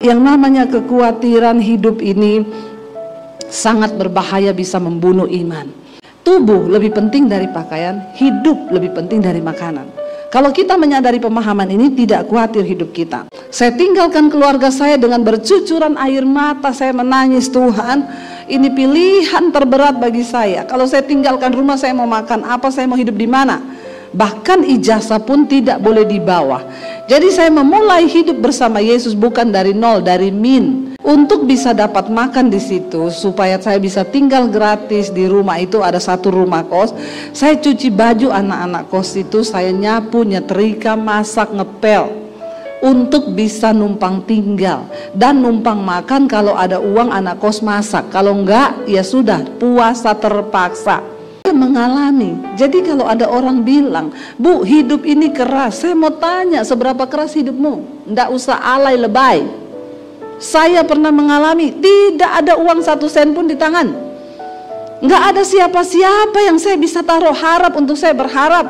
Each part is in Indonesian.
Yang namanya kekhawatiran hidup ini sangat berbahaya, bisa membunuh iman. Tubuh lebih penting dari pakaian, hidup lebih penting dari makanan. Kalau kita menyadari pemahaman ini, tidak khawatir hidup kita. Saya tinggalkan keluarga saya dengan bercucuran air mata, saya menangis, Tuhan, ini pilihan terberat bagi saya. Kalau saya tinggalkan rumah, saya mau makan apa, saya mau hidup di mana? Bahkan ijazah pun tidak boleh dibawa. Jadi saya memulai hidup bersama Yesus bukan dari nol, dari min. Untuk bisa dapat makan di situ, supaya saya bisa tinggal gratis di rumah itu, ada satu rumah kos. Saya cuci baju anak-anak kos itu, saya nyapu, nyetrika, masak, ngepel, untuk bisa numpang tinggal dan numpang makan. Kalau ada uang anak kos masak, kalau enggak ya sudah puasa terpaksa. Mengalami. Jadi kalau ada orang bilang, Bu, hidup ini keras, saya mau tanya, seberapa keras hidupmu? Nggak usah alay lebay. Saya pernah mengalami, tidak ada uang 1 sen pun di tangan, nggak ada siapa-siapa yang saya bisa taruh harap untuk saya berharap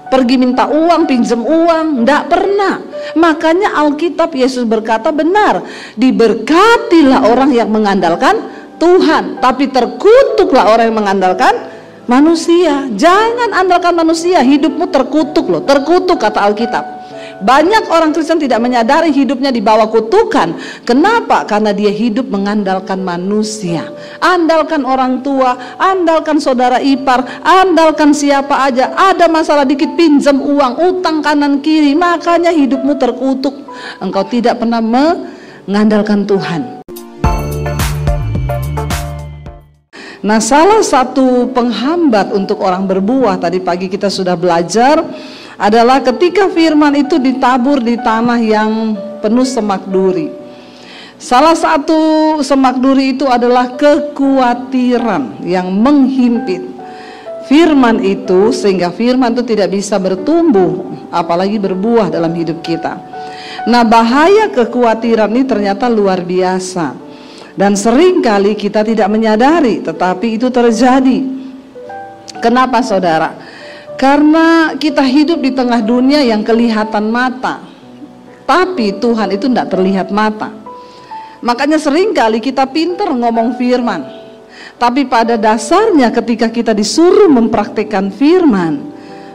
pergi minta uang, pinjam uang, nggak pernah. Makanya Alkitab Yesus berkata benar, diberkatilah orang yang mengandalkan Tuhan, tapi terkutuklah orang yang mengandalkan manusia. Jangan andalkan manusia, hidupmu terkutuk loh, terkutuk kata Alkitab. Banyak orang Kristen tidak menyadari hidupnya di bawah kutukan. Kenapa? Karena dia hidup mengandalkan manusia. Andalkan orang tua, andalkan saudara ipar, andalkan siapa aja. Ada masalah dikit pinjam uang, utang kanan kiri. Makanya hidupmu terkutuk. Engkau tidak pernah mengandalkan Tuhan. Nah, salah satu penghambat untuk orang berbuah, tadi pagi kita sudah belajar, adalah ketika firman itu ditabur di tanah yang penuh semak duri. Salah satu semak duri itu adalah kekhawatiran yang menghimpit firman itu, sehingga firman itu tidak bisa bertumbuh, apalagi berbuah dalam hidup kita. Nah, bahaya kekhawatiran ini ternyata luar biasa, dan seringkali kita tidak menyadari, tetapi itu terjadi. Kenapa, saudara? Karena kita hidup di tengah dunia yang kelihatan mata, tapi Tuhan itu tidak terlihat mata. Makanya seringkali kita pintar ngomong firman, tapi pada dasarnya ketika kita disuruh mempraktikkan firman,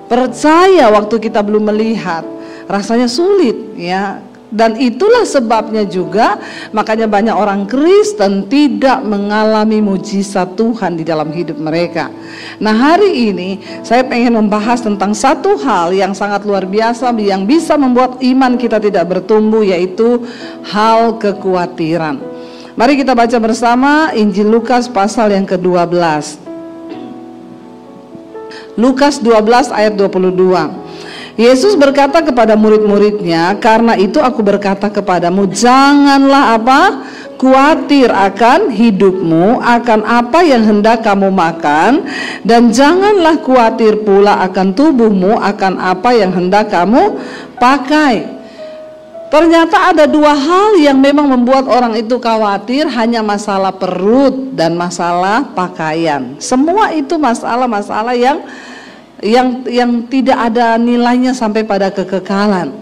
percaya waktu kita belum melihat, rasanya sulit ya. Dan itulah sebabnya juga makanya banyak orang Kristen tidak mengalami mujizat Tuhan di dalam hidup mereka. Nah, hari ini saya pengen membahas tentang satu hal yang sangat luar biasa yang bisa membuat iman kita tidak bertumbuh, yaitu hal kekhawatiran. Mari kita baca bersama Injil Lukas pasal yang ke-12. Lukas 12 ayat 22. Yesus berkata kepada murid-muridnya, karena itu aku berkata kepadamu, janganlah khawatir akan hidupmu, akan apa yang hendak kamu makan, dan janganlah khawatir pula akan tubuhmu, akan apa yang hendak kamu pakai. Ternyata ada dua hal yang memang membuat orang itu khawatir, hanya masalah perut dan masalah pakaian. Semua itu masalah-masalah yang tidak ada nilainya sampai pada kekekalan.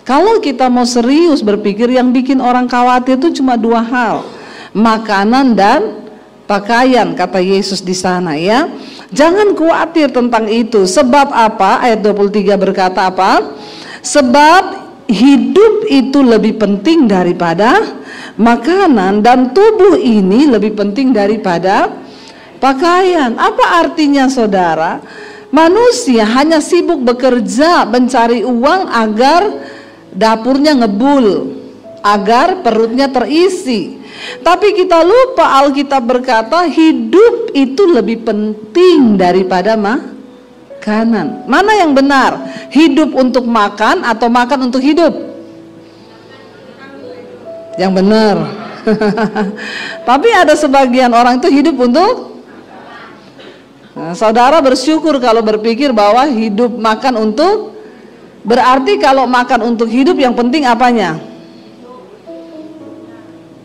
Kalau kita mau serius berpikir, yang bikin orang khawatir itu cuma dua hal, makanan dan pakaian, kata Yesus di sana ya. Jangan khawatir tentang itu. Sebab apa? Ayat 23 berkata apa? Sebab hidup itu lebih penting daripada makanan, dan tubuh ini lebih penting daripada pakaian. Apa artinya, saudara? Manusia hanya sibuk bekerja, mencari uang agar dapurnya ngebul, agar perutnya terisi. Tapi kita lupa, Alkitab berkata hidup itu lebih penting daripada makanan. Mana yang benar? Hidup untuk makan atau makan untuk hidup? Yang benar. Tapi ada sebagian orang itu hidup untuk. Nah, saudara bersyukur kalau berpikir bahwa hidup makan untuk, berarti kalau makan untuk hidup yang penting apanya?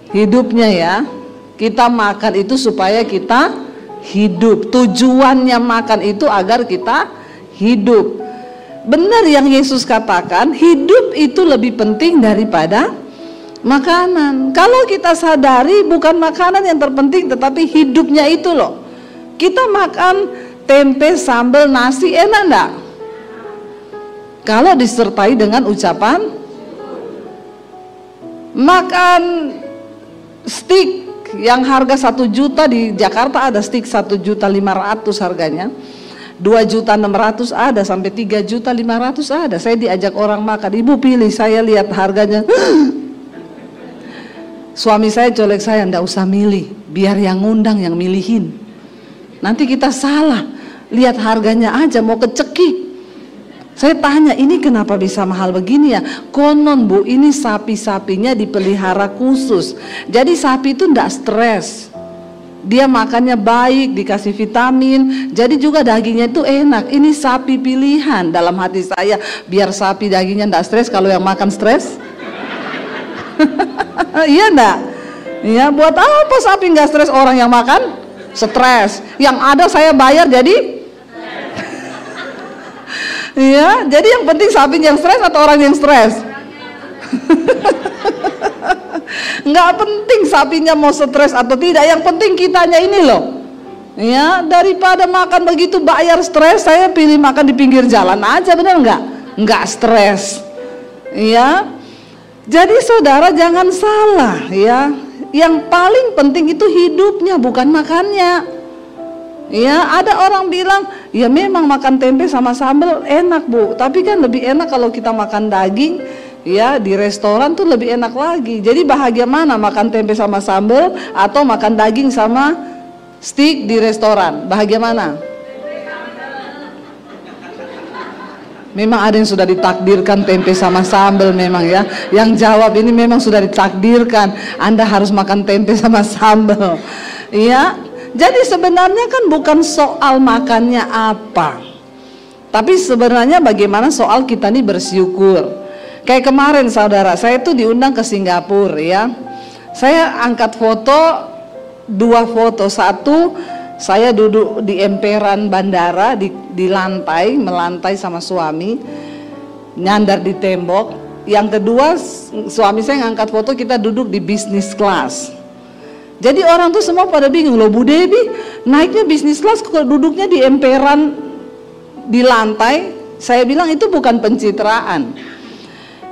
Hidupnya ya. Kita makan itu supaya kita hidup. Tujuannya makan itu agar kita hidup. Benar yang Yesus katakan, hidup itu lebih penting daripada makanan. Kalau kita sadari bukan makanan yang terpenting, tetapi hidupnya itu loh. Kita makan tempe, sambal, nasi, enak enggak? Kalau disertai dengan ucapan, makan steak yang harga 1 juta, di Jakarta ada steak 1.500.000 harganya, 2.600.000 ada, sampai 3.500.000 ada. Saya diajak orang makan, ibu pilih, saya lihat harganya. Suami saya colek saya, ndak usah milih, biar yang ngundang yang milihin. Nanti kita salah, lihat harganya aja mau kecekik. Saya tanya, ini kenapa bisa mahal begini ya? Konon bu, ini sapi-sapinya dipelihara khusus. Jadi sapi itu ndak stres. Dia makannya baik, dikasih vitamin. Jadi juga dagingnya itu enak. Ini sapi pilihan. Dalam hati saya, biar sapi dagingnya ndak stres, kalau yang makan stres. Iya ndak? Ya, buat apa sapi nggak stres, orang yang makan stres. Yang ada saya bayar jadi. Iya, jadi yang penting sapi yang stres atau orang yang stres? Nggak penting sapinya mau stres atau tidak, yang penting kitanya ini loh. Ya, daripada makan begitu bayar stres, saya pilih makan di pinggir jalan aja, bener nggak? Nggak stres. Ya, jadi saudara jangan salah ya. Yang paling penting itu hidupnya, bukan makannya. Ya, ada orang bilang, ya memang makan tempe sama sambal enak bu, tapi kan lebih enak kalau kita makan daging, ya di restoran tuh lebih enak lagi. Jadi bahagia mana, makan tempe sama sambal atau makan daging sama steak di restoran? Bahagia mana? Memang ada yang sudah ditakdirkan tempe sama sambal memang ya. Yang jawab ini memang sudah ditakdirkan, Anda harus makan tempe sama sambal. Iya. Jadi sebenarnya kan bukan soal makannya apa, tapi sebenarnya bagaimana soal kita nih bersyukur. Kayak kemarin saudara, saya tuh diundang ke Singapura ya. Saya angkat foto, 2 foto. Satu, saya duduk di emperan bandara, di lantai, melantai sama suami, nyandar di tembok. Yang kedua, suami saya ngangkat foto, kita duduk di business class. Jadi orang tuh semua pada bingung, loh Bu Debbie naiknya bisnis kelas kok duduknya di emperan di lantai. Saya bilang itu bukan pencitraan.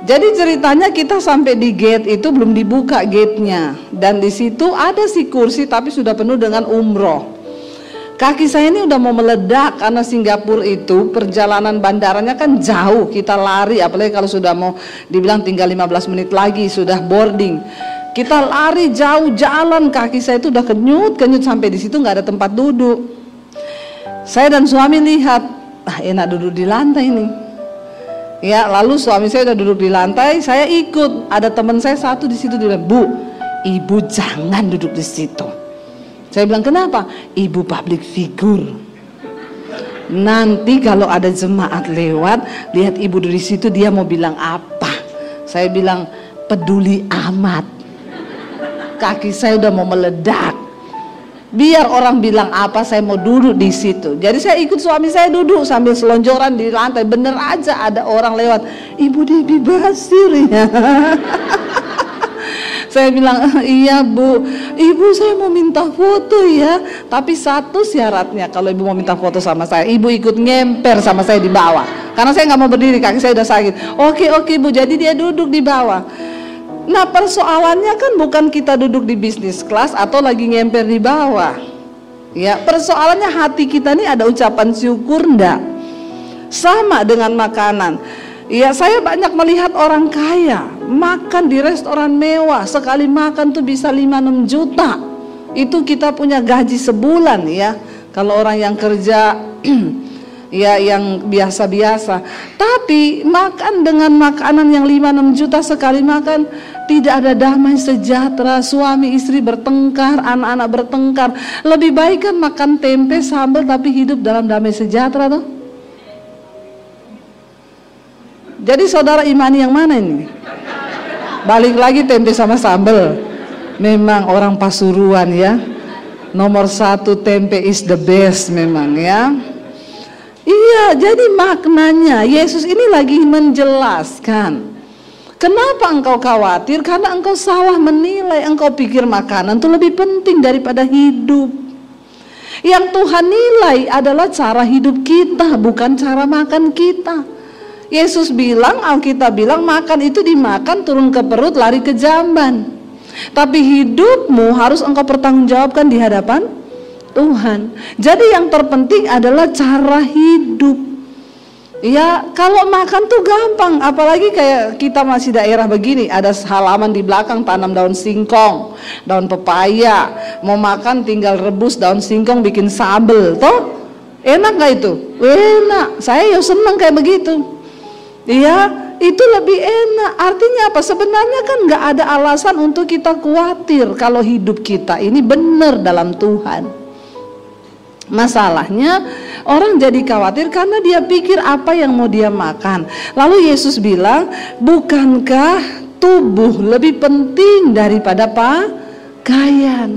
Jadi ceritanya kita sampai di gate itu belum dibuka gate-nya, dan di situ ada si kursi tapi sudah penuh dengan umroh. Kaki saya ini udah mau meledak karena Singapura itu perjalanan bandaranya kan jauh, kita lari, apalagi kalau sudah mau dibilang tinggal 15 menit lagi sudah boarding. Kita lari jauh jalan, kaki saya itu udah kenyut sampai di situ nggak ada tempat duduk. Saya dan suami lihat, enak duduk di lantai ini. Ya, lalu suami saya udah duduk di lantai, saya ikut. Ada teman saya satu di situ, dia bilang, Bu, ibu jangan duduk di situ. Saya bilang, kenapa? Ibu public figure. Nanti kalau ada jemaat lewat, lihat ibu di situ, dia mau bilang apa? Saya bilang, peduli amat. Kaki saya udah mau meledak. Biar orang bilang apa, saya mau duduk di situ. Jadi saya ikut suami saya duduk sambil selonjoran di lantai. Bener aja ada orang lewat, Ibu Debbie Basir ya. Saya bilang, iya Bu, Ibu saya mau minta foto ya. Tapi satu syaratnya, kalau Ibu mau minta foto sama saya, Ibu ikut ngemper sama saya di bawah. Karena saya nggak mau berdiri, kaki saya udah sakit. Oke Bu, jadi dia duduk di bawah. Nah persoalannya kan bukan kita duduk di bisnis kelas atau lagi ngemper di bawah. Ya, persoalannya hati kita nih ada ucapan syukur enggak? Sama dengan makanan. Ya, saya banyak melihat orang kaya makan di restoran mewah, sekali makan tuh bisa 5-6 juta. Itu kita punya gaji sebulan ya. Kalau orang yang kerja ya yang biasa-biasa. Tapi makan dengan makanan yang 5-6 juta sekali makan, tidak ada damai sejahtera, suami istri bertengkar, anak-anak bertengkar. Lebih baik kan makan tempe sambal tapi hidup dalam damai sejahtera tuh. Jadi saudara imani yang mana ini? Balik lagi tempe sama sambal. Memang orang Pasuruan ya. Nomor 1 tempe is the best memang ya. Iya, jadi maknanya Yesus ini lagi menjelaskan Kenapa engkau khawatir? Karena engkau salah menilai. Engkau pikir makanan itu lebih penting daripada hidup. Yang Tuhan nilai adalah cara hidup kita, bukan cara makan kita. Yesus bilang, Alkitab bilang, makan itu dimakan turun ke perut, lari ke jamban. Tapi hidupmu harus engkau pertanggungjawabkan di hadapan Tuhan. Jadi yang terpenting adalah cara hidup. Ya, kalau makan tuh gampang, apalagi kayak kita masih daerah begini, ada halaman di belakang tanam daun singkong, daun pepaya, mau makan tinggal rebus daun singkong bikin sabel, toh enak gak itu? Enak, saya ya seneng kayak begitu. Iya, itu lebih enak. Artinya apa? Sebenarnya kan gak ada alasan untuk kita khawatir kalau hidup kita ini benar dalam Tuhan. Masalahnya orang jadi khawatir karena dia pikir apa yang mau dia makan. Lalu Yesus bilang, bukankah tubuh lebih penting daripada pakaian?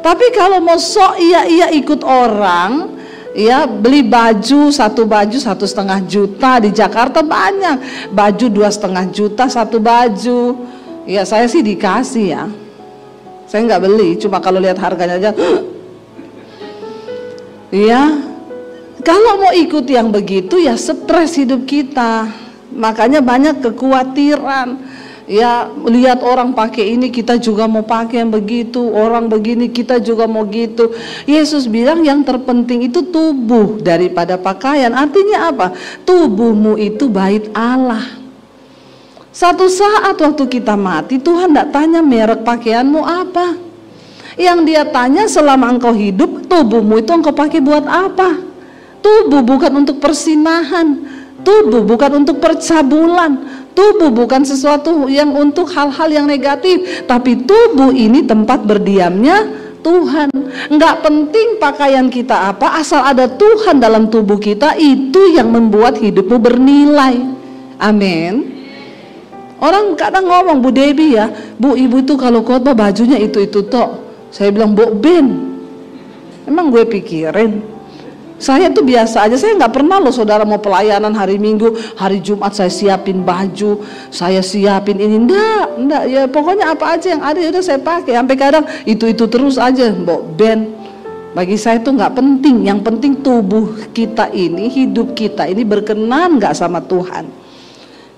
Tapi kalau mau sok iya ikut orang, ya beli baju 1,5 juta, di Jakarta banyak baju 2,5 juta satu baju. Ya saya sih dikasih ya, saya nggak beli, cuma kalau lihat harganya aja. Ya, kalau mau ikut yang begitu ya stres hidup kita. Makanya banyak kekhawatiran. Ya, lihat orang pakai ini kita juga mau pakai yang begitu, orang begini kita juga mau gitu. Yesus bilang yang terpenting itu tubuh daripada pakaian. Artinya apa? Tubuhmu itu bait Allah. Satu saat waktu kita mati, Tuhan tidak tanya merek pakaianmu apa. Yang dia tanya, selama engkau hidup, tubuhmu itu engkau pakai buat apa? Tubuh bukan untuk persinahan, tubuh bukan untuk percabulan, tubuh bukan sesuatu yang untuk hal-hal yang negatif, tapi tubuh ini tempat berdiamnya Tuhan. Enggak penting pakaian kita apa, asal ada Tuhan dalam tubuh kita, itu yang membuat hidupmu bernilai. Amin. Orang kadang ngomong, Bu Debbie ya, Bu, ibu itu kalau khotbah bajunya itu tok. Saya bilang, Bok Ben, emang gue pikirin, saya tuh biasa aja. Saya nggak pernah loh saudara mau pelayanan hari Minggu, hari Jumat saya siapin baju, saya siapin ini, enggak ya pokoknya apa aja yang ada udah saya pakai. Sampai kadang itu terus aja, Bok Ben. Bagi saya tuh nggak penting, yang penting tubuh kita ini, hidup kita ini berkenan nggak sama Tuhan.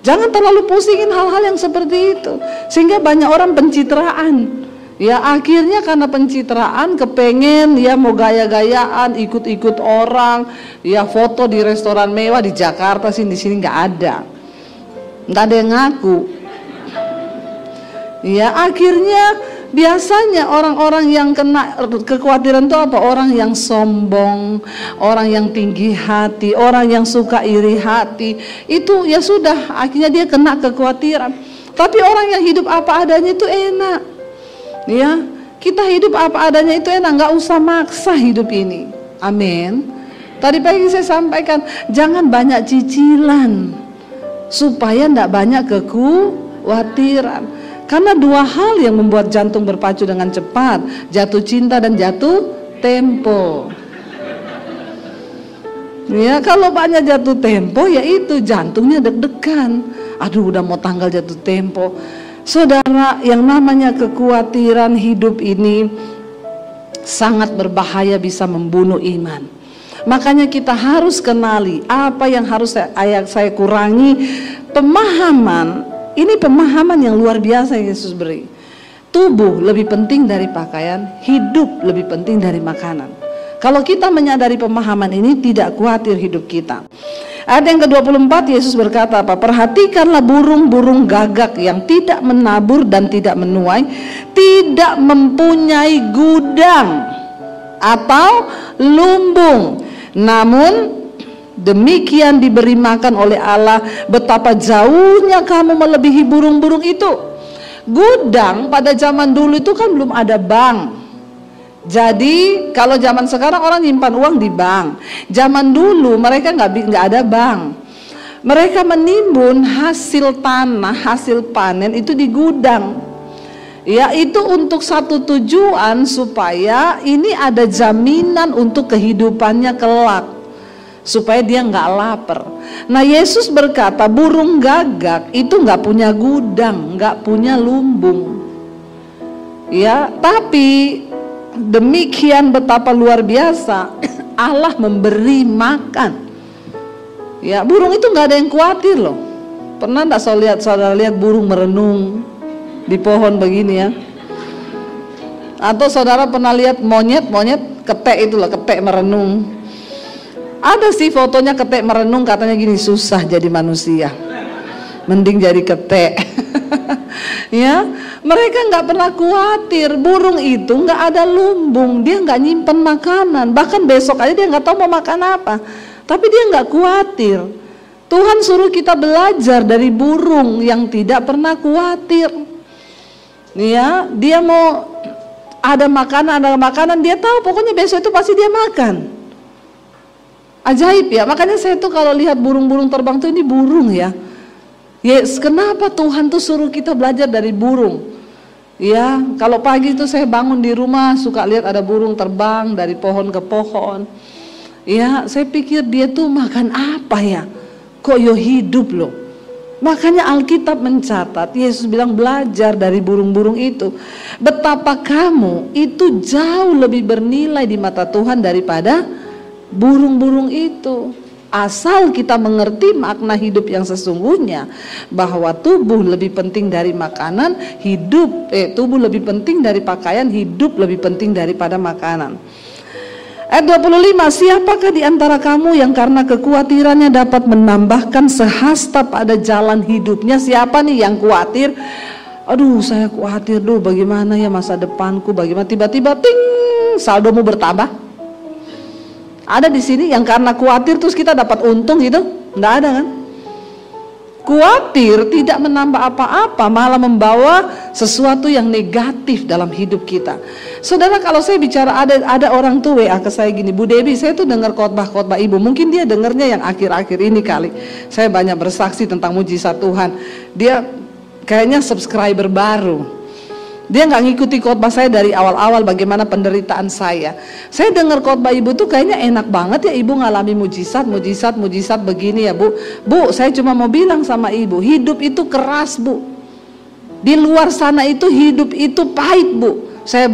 Jangan terlalu pusingin hal-hal yang seperti itu, sehingga banyak orang pencitraan. Ya akhirnya karena pencitraan kepengen ya mau gaya-gayaan, ikut-ikut orang, ya foto di restoran mewah di Jakarta sih, di sini nggak ada yang ngaku. Ya akhirnya biasanya orang-orang yang kena kekhawatiran itu apa? Orang yang sombong, orang yang tinggi hati, orang yang suka iri hati, itu ya sudah akhirnya dia kena kekhawatiran. Tapi orang yang hidup apa adanya itu enak. Ya, kita hidup apa adanya itu enak, nggak usah maksa hidup ini. Amin. Tadi pagi saya sampaikan, jangan banyak cicilan supaya nggak banyak kekhawatiran. Karena dua hal yang membuat jantung berpacu dengan cepat, jatuh cinta dan jatuh tempo. Ya, kalau banyak jatuh tempo, ya itu jantungnya deg-degan. Aduh, udah mau tanggal jatuh tempo. Saudara, yang namanya kekhawatiran hidup ini sangat berbahaya, bisa membunuh iman. Makanya kita harus kenali apa yang harus saya kurangi. Pemahaman, ini pemahaman yang luar biasa yang Yesus beri. Tubuh lebih penting dari pakaian, hidup lebih penting dari makanan. Kalau kita menyadari pemahaman ini, tidak khawatir hidup kita. Ayat yang ke-24 Yesus berkata apa? Perhatikanlah burung-burung gagak yang tidak menabur dan tidak menuai, tidak mempunyai gudang atau lumbung, namun demikian diberi makan oleh Allah. Betapa jauhnya kamu melebihi burung-burung itu. Gudang pada zaman dulu itu kan belum ada bank. Jadi kalau zaman sekarang orang nyimpan uang di bank, zaman dulu mereka nggak ada bank. Mereka menimbun hasil tanah, hasil panen itu di gudang. Ya, itu untuk satu tujuan, supaya ini ada jaminan untuk kehidupannya kelak. supaya dia nggak lapar. Nah, Yesus berkata burung gagak itu nggak punya gudang, nggak punya lumbung. Ya, tapi demikian betapa luar biasa Allah memberi makan. Ya, burung itu nggak ada yang khawatir loh. Pernah nggak saudara lihat burung merenung di pohon begini ya? Atau saudara pernah lihat monyet ketek itu loh, ketek merenung. Ada sih fotonya ketek merenung, katanya gini, susah jadi manusia, mending jadi ketek. Ya, mereka nggak pernah khawatir. Burung itu nggak ada lumbung, dia nggak nyimpen makanan, bahkan besok aja dia nggak tahu mau makan apa, tapi dia nggak khawatir. Tuhan suruh kita belajar dari burung yang tidak pernah khawatir. Ya, dia mau ada makanan, dia tahu pokoknya besok itu pasti dia makan. Ajaib ya, makanya saya tuh kalau lihat burung-burung terbang tuh, ini burung ya. Yes, kenapa Tuhan tuh suruh kita belajar dari burung? Ya, kalau pagi itu saya bangun di rumah suka lihat ada burung terbang dari pohon ke pohon. Ya, saya pikir dia tuh makan apa ya? Kok yo hidup loh. Makanya Alkitab mencatat, Yesus bilang belajar dari burung-burung itu. Betapa kamu itu jauh lebih bernilai di mata Tuhan daripada burung-burung itu. Asal kita mengerti makna hidup yang sesungguhnya, bahwa tubuh lebih penting dari makanan, tubuh lebih penting dari pakaian, hidup lebih penting daripada makanan. Ayat 25, siapakah di antara kamu yang karena kekhawatirannya dapat menambahkan sehasta pada jalan hidupnya? Siapa nih yang khawatir? Aduh, saya khawatir dulu bagaimana ya masa depanku, bagaimana tiba-tiba ting saldomu bertambah. Ada di sini yang karena khawatir terus kita dapat untung gitu? Enggak ada kan? Khawatir tidak menambah apa-apa, malah membawa sesuatu yang negatif dalam hidup kita. Saudara, kalau saya bicara ada orang tuh WA ke saya gini, Bu Debbie, saya tuh dengar khotbah ibu, mungkin dia dengarnya yang akhir-akhir ini kali. Saya banyak bersaksi tentang mujizat Tuhan. Dia kayaknya subscriber baru. Dia nggak ngikuti khotbah saya dari awal-awal bagaimana penderitaan saya. Saya dengar khotbah ibu tuh kayaknya enak banget ya, ibu ngalami mujizat begini ya Bu. Bu, saya cuma mau bilang sama ibu, hidup itu keras Bu. Di luar sana itu hidup itu pahit Bu. Saya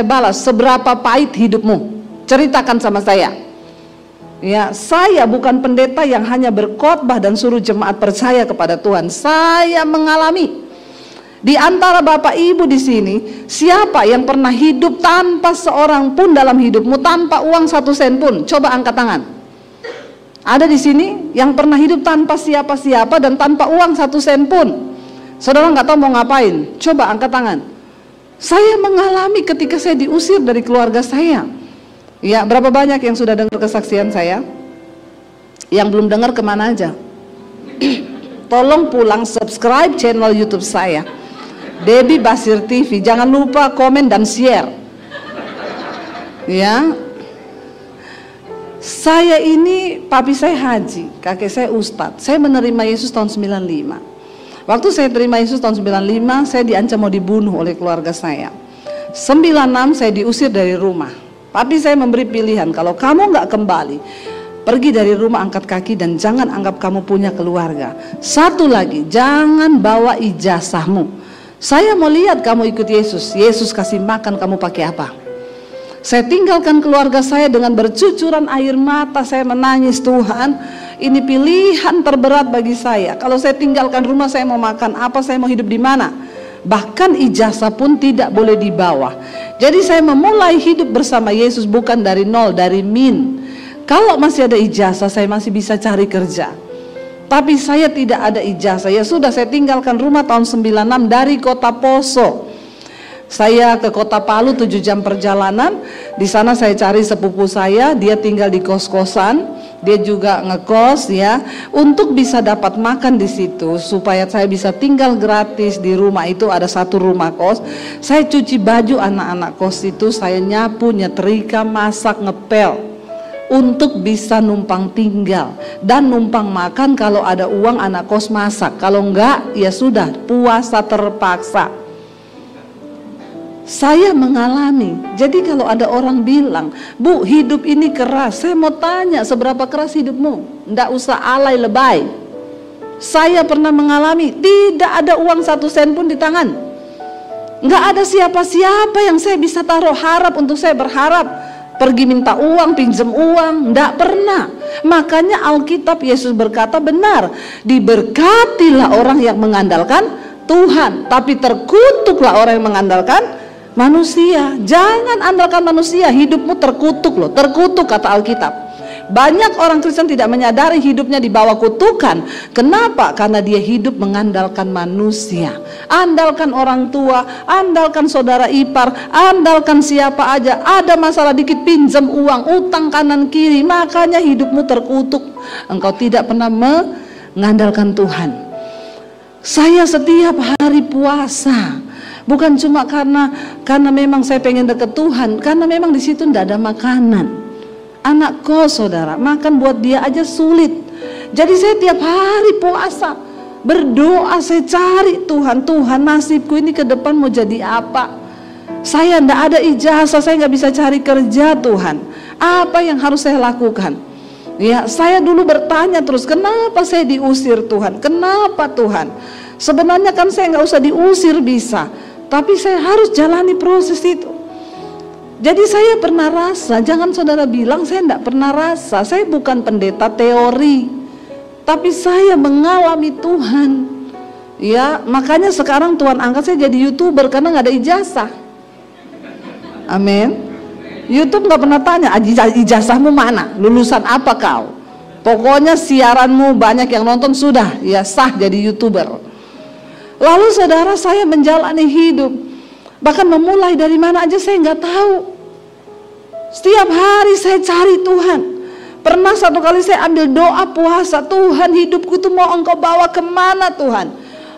balas, seberapa pahit hidupmu? Ceritakan sama saya. Ya, saya bukan pendeta yang hanya berkhotbah dan suruh jemaat percaya kepada Tuhan. Saya mengalami. Di antara Bapak Ibu di sini, siapa yang pernah hidup tanpa seorang pun dalam hidupmu, tanpa uang 1 sen pun? Coba angkat tangan. Ada di sini yang pernah hidup tanpa siapa-siapa dan tanpa uang 1 sen pun. Saudara nggak tahu mau ngapain? Coba angkat tangan. Saya mengalami ketika saya diusir dari keluarga saya. Ya, berapa banyak yang sudah dengar kesaksian saya? Yang belum dengar kemana aja? Tolong pulang subscribe channel YouTube saya, Debbie Basir TV. Jangan lupa komen dan share. Ya, saya ini papi saya haji, kakek saya ustadz. Saya menerima Yesus tahun 95. Waktu saya terima Yesus tahun 95, saya diancam mau dibunuh oleh keluarga saya. 96 saya diusir dari rumah. Papi saya memberi pilihan, kalau kamu nggak kembali, pergi dari rumah, angkat kaki, dan jangan anggap kamu punya keluarga. Satu lagi, jangan bawa ijazahmu. Saya mau lihat kamu ikut Yesus. Yesus kasih makan, kamu pakai apa? Saya tinggalkan keluarga saya dengan bercucuran air mata. Saya menangis, Tuhan, ini pilihan terberat bagi saya. Kalau saya tinggalkan rumah, saya mau makan apa? Saya mau hidup di mana? Bahkan ijazah pun tidak boleh dibawa. Jadi saya memulai hidup bersama Yesus bukan dari nol, dari min. Kalau masih ada ijazah, saya masih bisa cari kerja. Tapi saya tidak ada ijazah. Ya sudah, saya tinggalkan rumah tahun 96 dari kota Poso. Saya ke kota Palu 7 jam perjalanan. Di sana saya cari sepupu saya, dia tinggal di kos-kosan. Dia juga ngekos ya, untuk bisa dapat makan di situ, supaya saya bisa tinggal gratis di rumah itu. Ada 1 rumah kos. Saya cuci baju anak-anak kos itu, saya nyapu, nyetrika, masak, ngepel, untuk bisa numpang tinggal dan numpang makan. Kalau ada uang anak kos masak, kalau enggak ya sudah puasa terpaksa. Saya mengalami. Jadi kalau ada orang bilang, Bu, hidup ini keras, saya mau tanya, seberapa keras hidupmu? Nggak usah alay lebay. Saya pernah mengalami, tidak ada uang 1 sen pun di tangan. Nggak ada siapa-siapa yang saya bisa taruh harap untuk saya berharap. Pergi minta uang, pinjam uang, nggak pernah. Makanya Alkitab Yesus berkata benar, diberkatilah orang yang mengandalkan Tuhan, tapi terkutuklah orang yang mengandalkan manusia. Jangan andalkan manusia, hidupmu terkutuk loh, terkutuk kata Alkitab. Banyak orang Kristen tidak menyadari hidupnya di bawah kutukan. Kenapa? Karena dia hidup mengandalkan manusia. Andalkan orang tua, andalkan saudara ipar, andalkan siapa aja. Ada masalah dikit pinjam uang, utang kanan kiri. Makanya hidupmu terkutuk. Engkau tidak pernah mengandalkan Tuhan. Saya setiap hari puasa. Bukan cuma karena memang saya pengen deket Tuhan, karena memang di situ tidak ada makanan. Anak kos saudara, makan buat dia aja sulit. Jadi saya tiap hari puasa, berdoa, saya cari Tuhan, nasibku ini ke depan mau jadi apa? Saya tidak ada ijazah, saya nggak bisa cari kerja Tuhan. Apa yang harus saya lakukan? Ya, saya dulu bertanya terus, kenapa saya diusir Tuhan? Kenapa Tuhan? Sebenarnya kan saya nggak usah diusir bisa, tapi saya harus jalani proses itu. Jadi saya pernah rasa, jangan saudara bilang saya tidak pernah rasa. Saya bukan pendeta teori, tapi saya mengalami Tuhan. Ya, makanya sekarang Tuhan angkat saya jadi YouTuber karena nggak ada ijazah. Amin. YouTube nggak pernah tanya ijazahmu mana, lulusan apa kau. Pokoknya siaranmu banyak yang nonton sudah, ya sah jadi YouTuber. Lalu saudara, saya menjalani hidup. Bahkan memulai dari mana aja saya nggak tahu. Setiap hari saya cari Tuhan. Pernah satu kali saya ambil doa puasa, Tuhan hidupku itu mau Engkau bawa kemana Tuhan?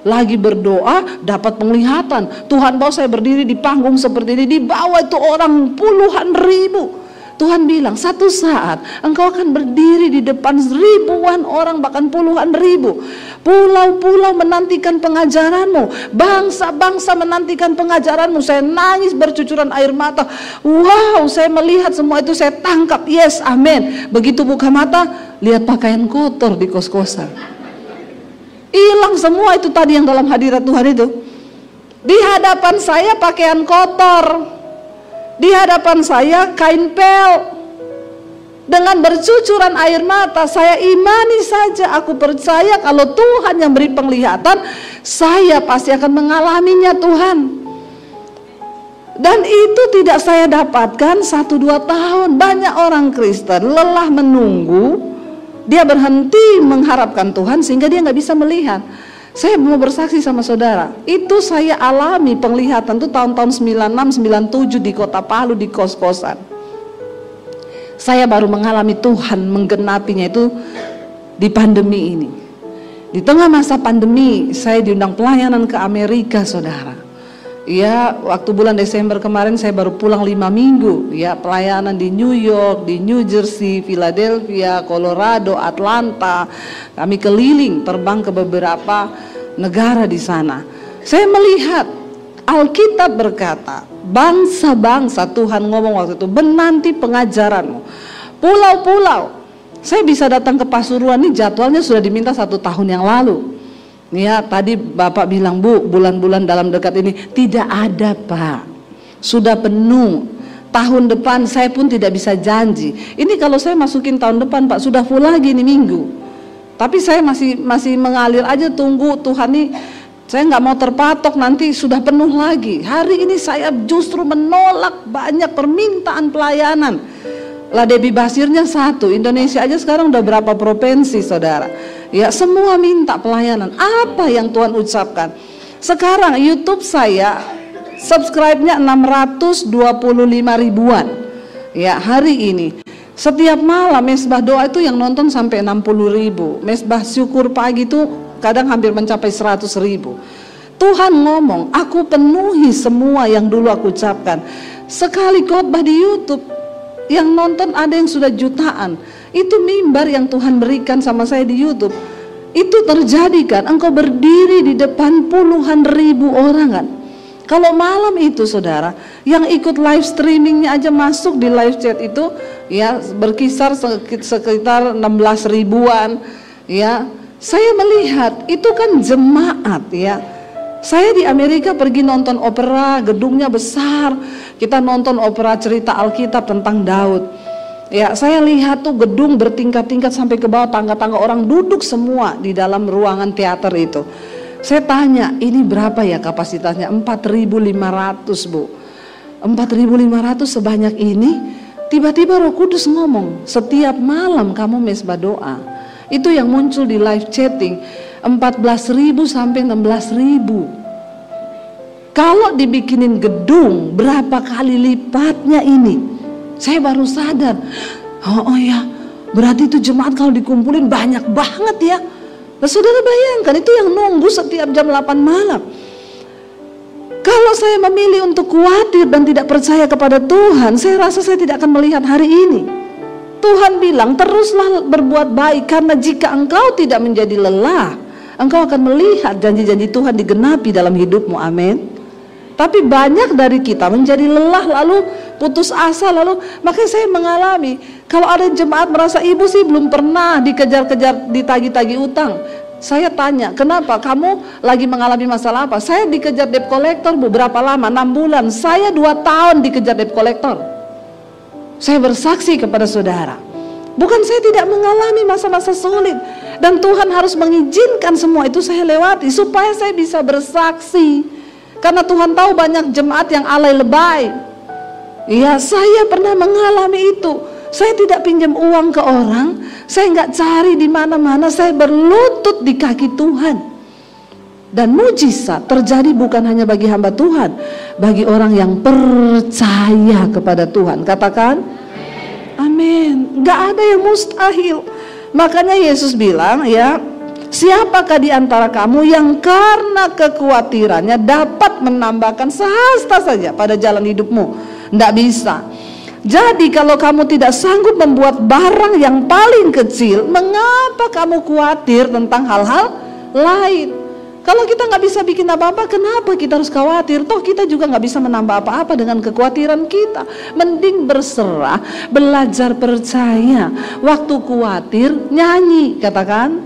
Lagi berdoa dapat penglihatan, Tuhan bawa saya berdiri di panggung seperti ini, di bawah itu orang puluhan ribu. Tuhan bilang satu saat engkau akan berdiri di depan ribuan orang, bahkan puluhan ribu. Pulau-pulau menantikan pengajaranmu, bangsa-bangsa menantikan pengajaranmu. Saya nangis bercucuran air mata. Wow, saya melihat semua itu, saya tangkap. Yes, amin. Begitu buka mata, lihat pakaian kotor di kos-kosan. Hilang semua itu tadi yang dalam hadirat Tuhan itu. Di hadapan saya pakaian kotor, di hadapan saya kain pel. Dengan bercucuran air mata saya imani saja, aku percaya kalau Tuhan yang beri penglihatan, saya pasti akan mengalaminya Tuhan. Dan itu tidak saya dapatkan 1-2 tahun. Banyak orang Kristen lelah menunggu, dia berhenti mengharapkan Tuhan sehingga dia nggak bisa melihat. Saya mau bersaksi sama saudara, itu saya alami penglihatan itu tahun-tahun 96, 97 di kota Palu, di kos-kosan. Saya baru mengalami Tuhan menggenapinya itu di pandemi ini. Di tengah masa pandemi saya diundang pelayanan ke Amerika saudara. Ya, waktu bulan Desember kemarin saya baru pulang 5 minggu. Ya, pelayanan di New York, di New Jersey, Philadelphia, Colorado, Atlanta. Kami keliling, terbang ke beberapa negara di sana. Saya melihat Alkitab berkata, bangsa-bangsa, Tuhan ngomong waktu itu, menanti pengajaranmu. Pulau-pulau. Saya bisa datang ke Pasuruan ini jadwalnya sudah diminta 1 tahun yang lalu. Ya, tadi Bapak bilang, Bu, bulan-bulan dalam dekat ini tidak ada Pak, sudah penuh. Tahun depan saya pun tidak bisa janji. Ini kalau saya masukin tahun depan Pak, sudah full lagi nih minggu. Tapi saya masih mengalir aja, tunggu Tuhan nih. Saya nggak mau terpatok nanti sudah penuh lagi. Hari ini saya justru menolak banyak permintaan pelayanan. Lah Debbie Basirnya 1, Indonesia aja sekarang udah berapa provinsi saudara. Ya, semua minta pelayanan. Apa yang Tuhan ucapkan? Sekarang YouTube saya subscribe-nya 625 ribuan. Ya, hari ini setiap malam mesbah doa itu yang nonton sampai 60 ribu. Mesbah syukur pagi itu kadang hampir mencapai 100 ribu. Tuhan ngomong, aku penuhi semua yang dulu aku ucapkan. Sekali khotbah di YouTube, yang nonton ada yang sudah jutaan. Itu mimbar yang Tuhan berikan sama saya di YouTube. Itu terjadi kan, engkau berdiri di depan puluhan ribu orang kan. Kalau malam itu saudara, yang ikut live streamingnya aja masuk di live chat itu ya berkisar sekitar 16 ribuan ya. Saya melihat itu kan jemaat ya. Saya di Amerika pergi nonton opera, gedungnya besar. Kita nonton opera cerita Alkitab tentang Daud. Ya, saya lihat tuh gedung bertingkat-tingkat sampai ke bawah, tangga-tangga orang duduk semua di dalam ruangan teater itu. Saya tanya, ini berapa ya kapasitasnya? 4.500 Bu. 4.500 sebanyak ini. Tiba-tiba Roh Kudus ngomong, setiap malam kamu mesbah doa. Itu yang muncul di live chatting, 14.000 sampai 16.000. Kalau dibikinin gedung, berapa kali lipatnya ini? Saya baru sadar, oh ya, berarti itu jemaat kalau dikumpulin banyak banget ya. Nah, saudara bayangkan itu yang nunggu setiap jam 8 malam. Kalau saya memilih untuk khawatir dan tidak percaya kepada Tuhan, saya rasa saya tidak akan melihat hari ini. Tuhan bilang teruslah berbuat baik, karena jika engkau tidak menjadi lelah, engkau akan melihat janji-janji Tuhan digenapi dalam hidupmu. Amin. Tapi banyak dari kita menjadi lelah lalu putus asa, lalu makanya saya mengalami kalau ada jemaat merasa ibu sih belum pernah dikejar-kejar ditagi-tagi utang. Saya tanya, kenapa kamu lagi mengalami masalah apa? Saya dikejar debt collector Bu, berapa lama? 6 bulan. Saya 2 tahun dikejar debt collector. Saya bersaksi kepada saudara, bukan saya tidak mengalami masa-masa sulit, dan Tuhan harus mengizinkan semua itu saya lewati supaya saya bisa bersaksi. Karena Tuhan tahu banyak jemaat yang alay lebay. Ya, saya pernah mengalami itu. Saya tidak pinjam uang ke orang, saya nggak cari di mana-mana, saya berlutut di kaki Tuhan. Dan mujizat terjadi bukan hanya bagi hamba Tuhan, bagi orang yang percaya kepada Tuhan. Katakan amin. Nggak ada yang mustahil. Makanya Yesus bilang ya, siapakah di antara kamu yang karena kekhawatirannya dapat menambahkan sehasta saja pada jalan hidupmu? Nggak bisa. Jadi kalau kamu tidak sanggup membuat barang yang paling kecil, mengapa kamu khawatir tentang hal-hal lain? Kalau kita nggak bisa bikin apa-apa, kenapa kita harus khawatir? Toh kita juga nggak bisa menambah apa-apa dengan kekhawatiran kita. Mending berserah, belajar percaya. Waktu khawatir, nyanyi, katakan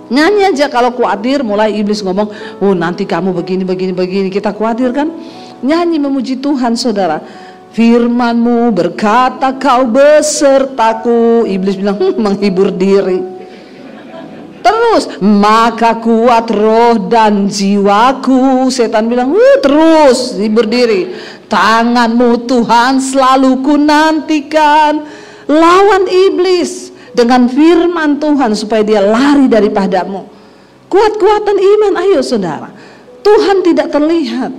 nyanyi aja. Kalau khawatir, mulai iblis ngomong, oh nanti kamu begini, kita khawatir kan? Nyanyi memuji Tuhan saudara. Firman-Mu berkata kau besertaku. Iblis bilang menghibur diri. Terus, maka kuat roh dan jiwaku. Setan bilang, terus hibur diri. Tangan-Mu Tuhan selalu ku nantikan. Lawan iblis dengan firman Tuhan supaya dia lari daripadamu. Kuat-kuatan iman, ayo saudara. Tuhan tidak terlihat,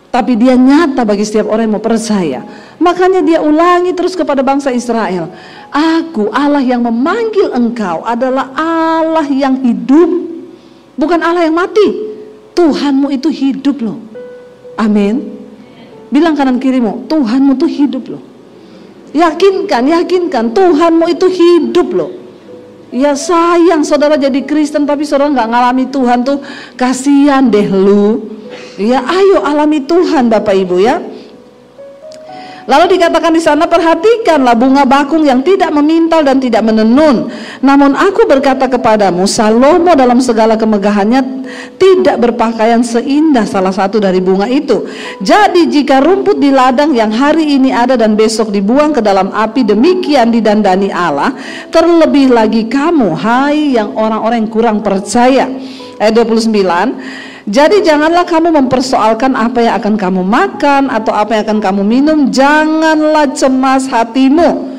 tapi dia nyata bagi setiap orang yang mau percaya. Makanya dia ulangi terus kepada bangsa Israel, Aku Allah yang memanggil engkau adalah Allah yang hidup, bukan Allah yang mati. Tuhanmu itu hidup loh. Amin. Bilang kanan kirimu, Tuhanmu itu hidup loh. Yakinkan Tuhanmu itu hidup loh. Ya sayang saudara jadi Kristen tapi saudara nggak ngalami Tuhan tuh, kasihan deh lu. Ya ayo alami Tuhan Bapak Ibu ya. Lalu dikatakan di sana, perhatikanlah bunga bakung yang tidak memintal dan tidak menenun. Namun aku berkata kepadamu, Salomo dalam segala kemegahannya tidak berpakaian seindah salah satu dari bunga itu. Jadi jika rumput di ladang yang hari ini ada dan besok dibuang ke dalam api, demikian didandani Allah, terlebih lagi kamu, hai yang orang-orang yang kurang percaya. Ayat 29. Jadi janganlah kamu mempersoalkan apa yang akan kamu makan atau apa yang akan kamu minum. Janganlah cemas hatimu.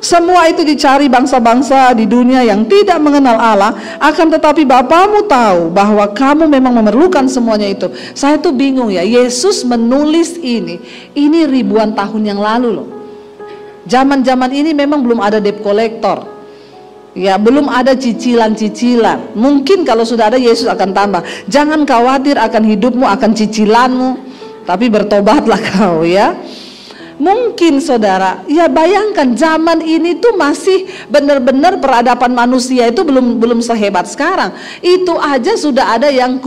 Semua itu dicari bangsa-bangsa di dunia yang tidak mengenal Allah. Akan tetapi Bapamu tahu bahwa kamu memang memerlukan semuanya itu. Saya tuh bingung ya, Yesus menulis ini ribuan tahun yang lalu loh. Zaman-zaman ini memang belum ada debt collector. Ya, belum ada cicilan-cicilan. Mungkin kalau sudah ada, Yesus akan tambah. Jangan khawatir akan hidupmu, akan cicilanmu, tapi bertobatlah kau ya. Mungkin saudara, ya bayangkan zaman ini tuh masih benar-benar peradaban manusia itu belum sehebat sekarang. Itu aja sudah ada yang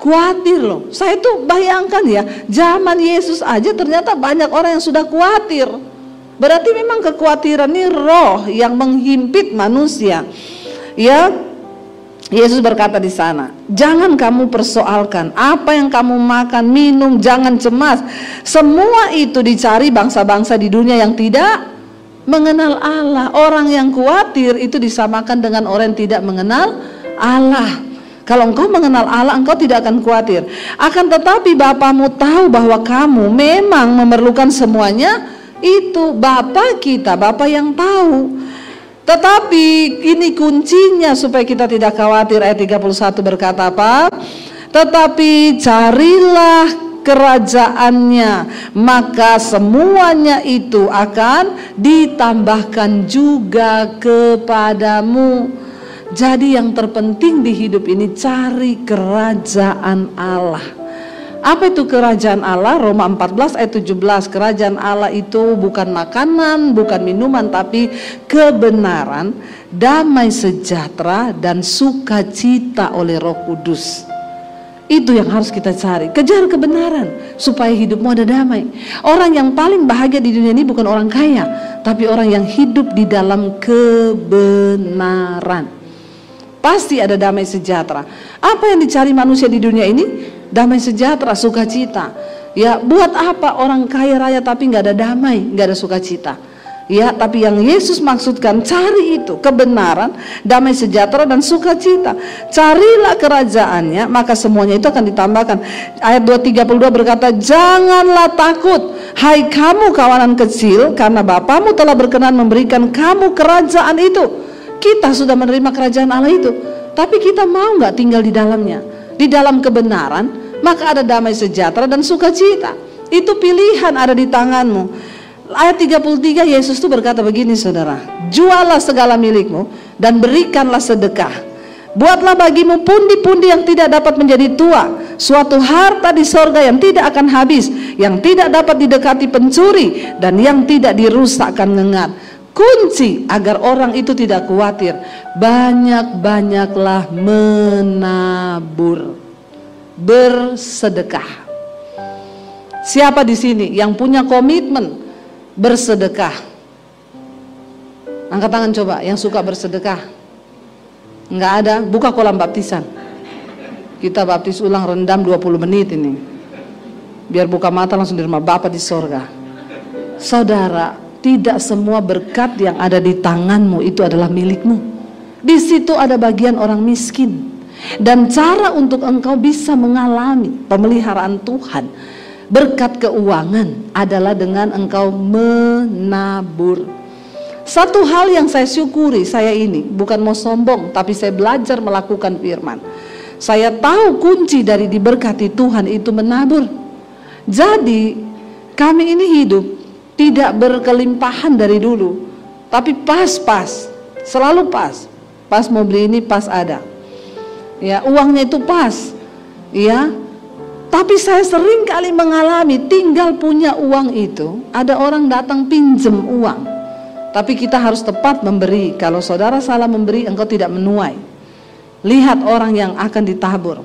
Khawatir loh. Saya tuh bayangkan ya, zaman Yesus aja ternyata banyak orang yang sudah khawatir. Berarti memang kekhawatiran ini roh yang menghimpit manusia. Ya, Yesus berkata di sana, jangan kamu persoalkan apa yang kamu makan, minum, jangan cemas. Semua itu dicari bangsa-bangsa di dunia yang tidak mengenal Allah. Orang yang khawatir itu disamakan dengan orang yang tidak mengenal Allah. Kalau engkau mengenal Allah, engkau tidak akan khawatir. Akan tetapi Bapamu tahu bahwa kamu memang memerlukan semuanya itu. Bapa kita, Bapa yang tahu. Tetapi ini kuncinya supaya kita tidak khawatir. Ayat 31 berkata apa? Tetapi carilah kerajaannya, maka semuanya itu akan ditambahkan juga kepadamu. Jadi yang terpenting di hidup ini cari kerajaan Allah. Apa itu kerajaan Allah? Roma 14 ayat 17. Kerajaan Allah itu bukan makanan, bukan minuman, tapi kebenaran, damai sejahtera, dan sukacita oleh Roh Kudus. Itu yang harus kita cari. Kejar kebenaran supaya hidupmu ada damai. Orang yang paling bahagia di dunia ini bukan orang kaya, tapi orang yang hidup di dalam kebenaran. Pasti ada damai sejahtera. Apa yang dicari manusia di dunia ini? Damai sejahtera, sukacita. Ya, buat apa orang kaya raya tapi nggak ada damai, nggak ada sukacita? Ya, tapi yang Yesus maksudkan, cari itu kebenaran, damai sejahtera, dan sukacita. Carilah kerajaannya, maka semuanya itu akan ditambahkan. Ayat 2:32 berkata, janganlah takut, hai kamu kawanan kecil, karena Bapamu telah berkenan memberikan kamu kerajaan itu. Kita sudah menerima kerajaan Allah itu, tapi kita mau nggak tinggal di dalamnya? Di dalam kebenaran, maka ada damai sejahtera dan sukacita. Itu pilihan ada di tanganmu. Ayat 33 Yesus itu berkata begini, saudara, jualah segala milikmu dan berikanlah sedekah. Buatlah bagimu pundi-pundi yang tidak dapat menjadi tua, suatu harta di sorga yang tidak akan habis, yang tidak dapat didekati pencuri, dan yang tidak dirusakkan ngengat. Kunci agar orang itu tidak khawatir, banyak-banyaklah menabur, bersedekah. Siapa di sini yang punya komitmen bersedekah? Angkat tangan coba yang suka bersedekah. Enggak ada, buka kolam baptisan. Kita baptis ulang rendam 20 menit ini. Biar buka mata langsung di rumah Bapa di sorga. Saudara, tidak semua berkat yang ada di tanganmu itu adalah milikmu. Di situ ada bagian orang miskin. Dan cara untuk engkau bisa mengalami pemeliharaan Tuhan, berkat keuangan, adalah dengan engkau menabur. Satu hal yang saya syukuri, saya ini bukan mau sombong, tapi saya belajar melakukan firman. Saya tahu kunci dari diberkati Tuhan itu menabur. Jadi kami ini hidup tidak berkelimpahan dari dulu, tapi pas-pas, selalu pas. Pas mau beli ini pas ada. Ya, uangnya itu pas. Ya. Tapi saya sering kali mengalami tinggal punya uang itu, ada orang datang pinjem uang. Tapi kita harus tepat memberi. Kalau saudara salah memberi, engkau tidak menuai. Lihat orang yang akan ditabur.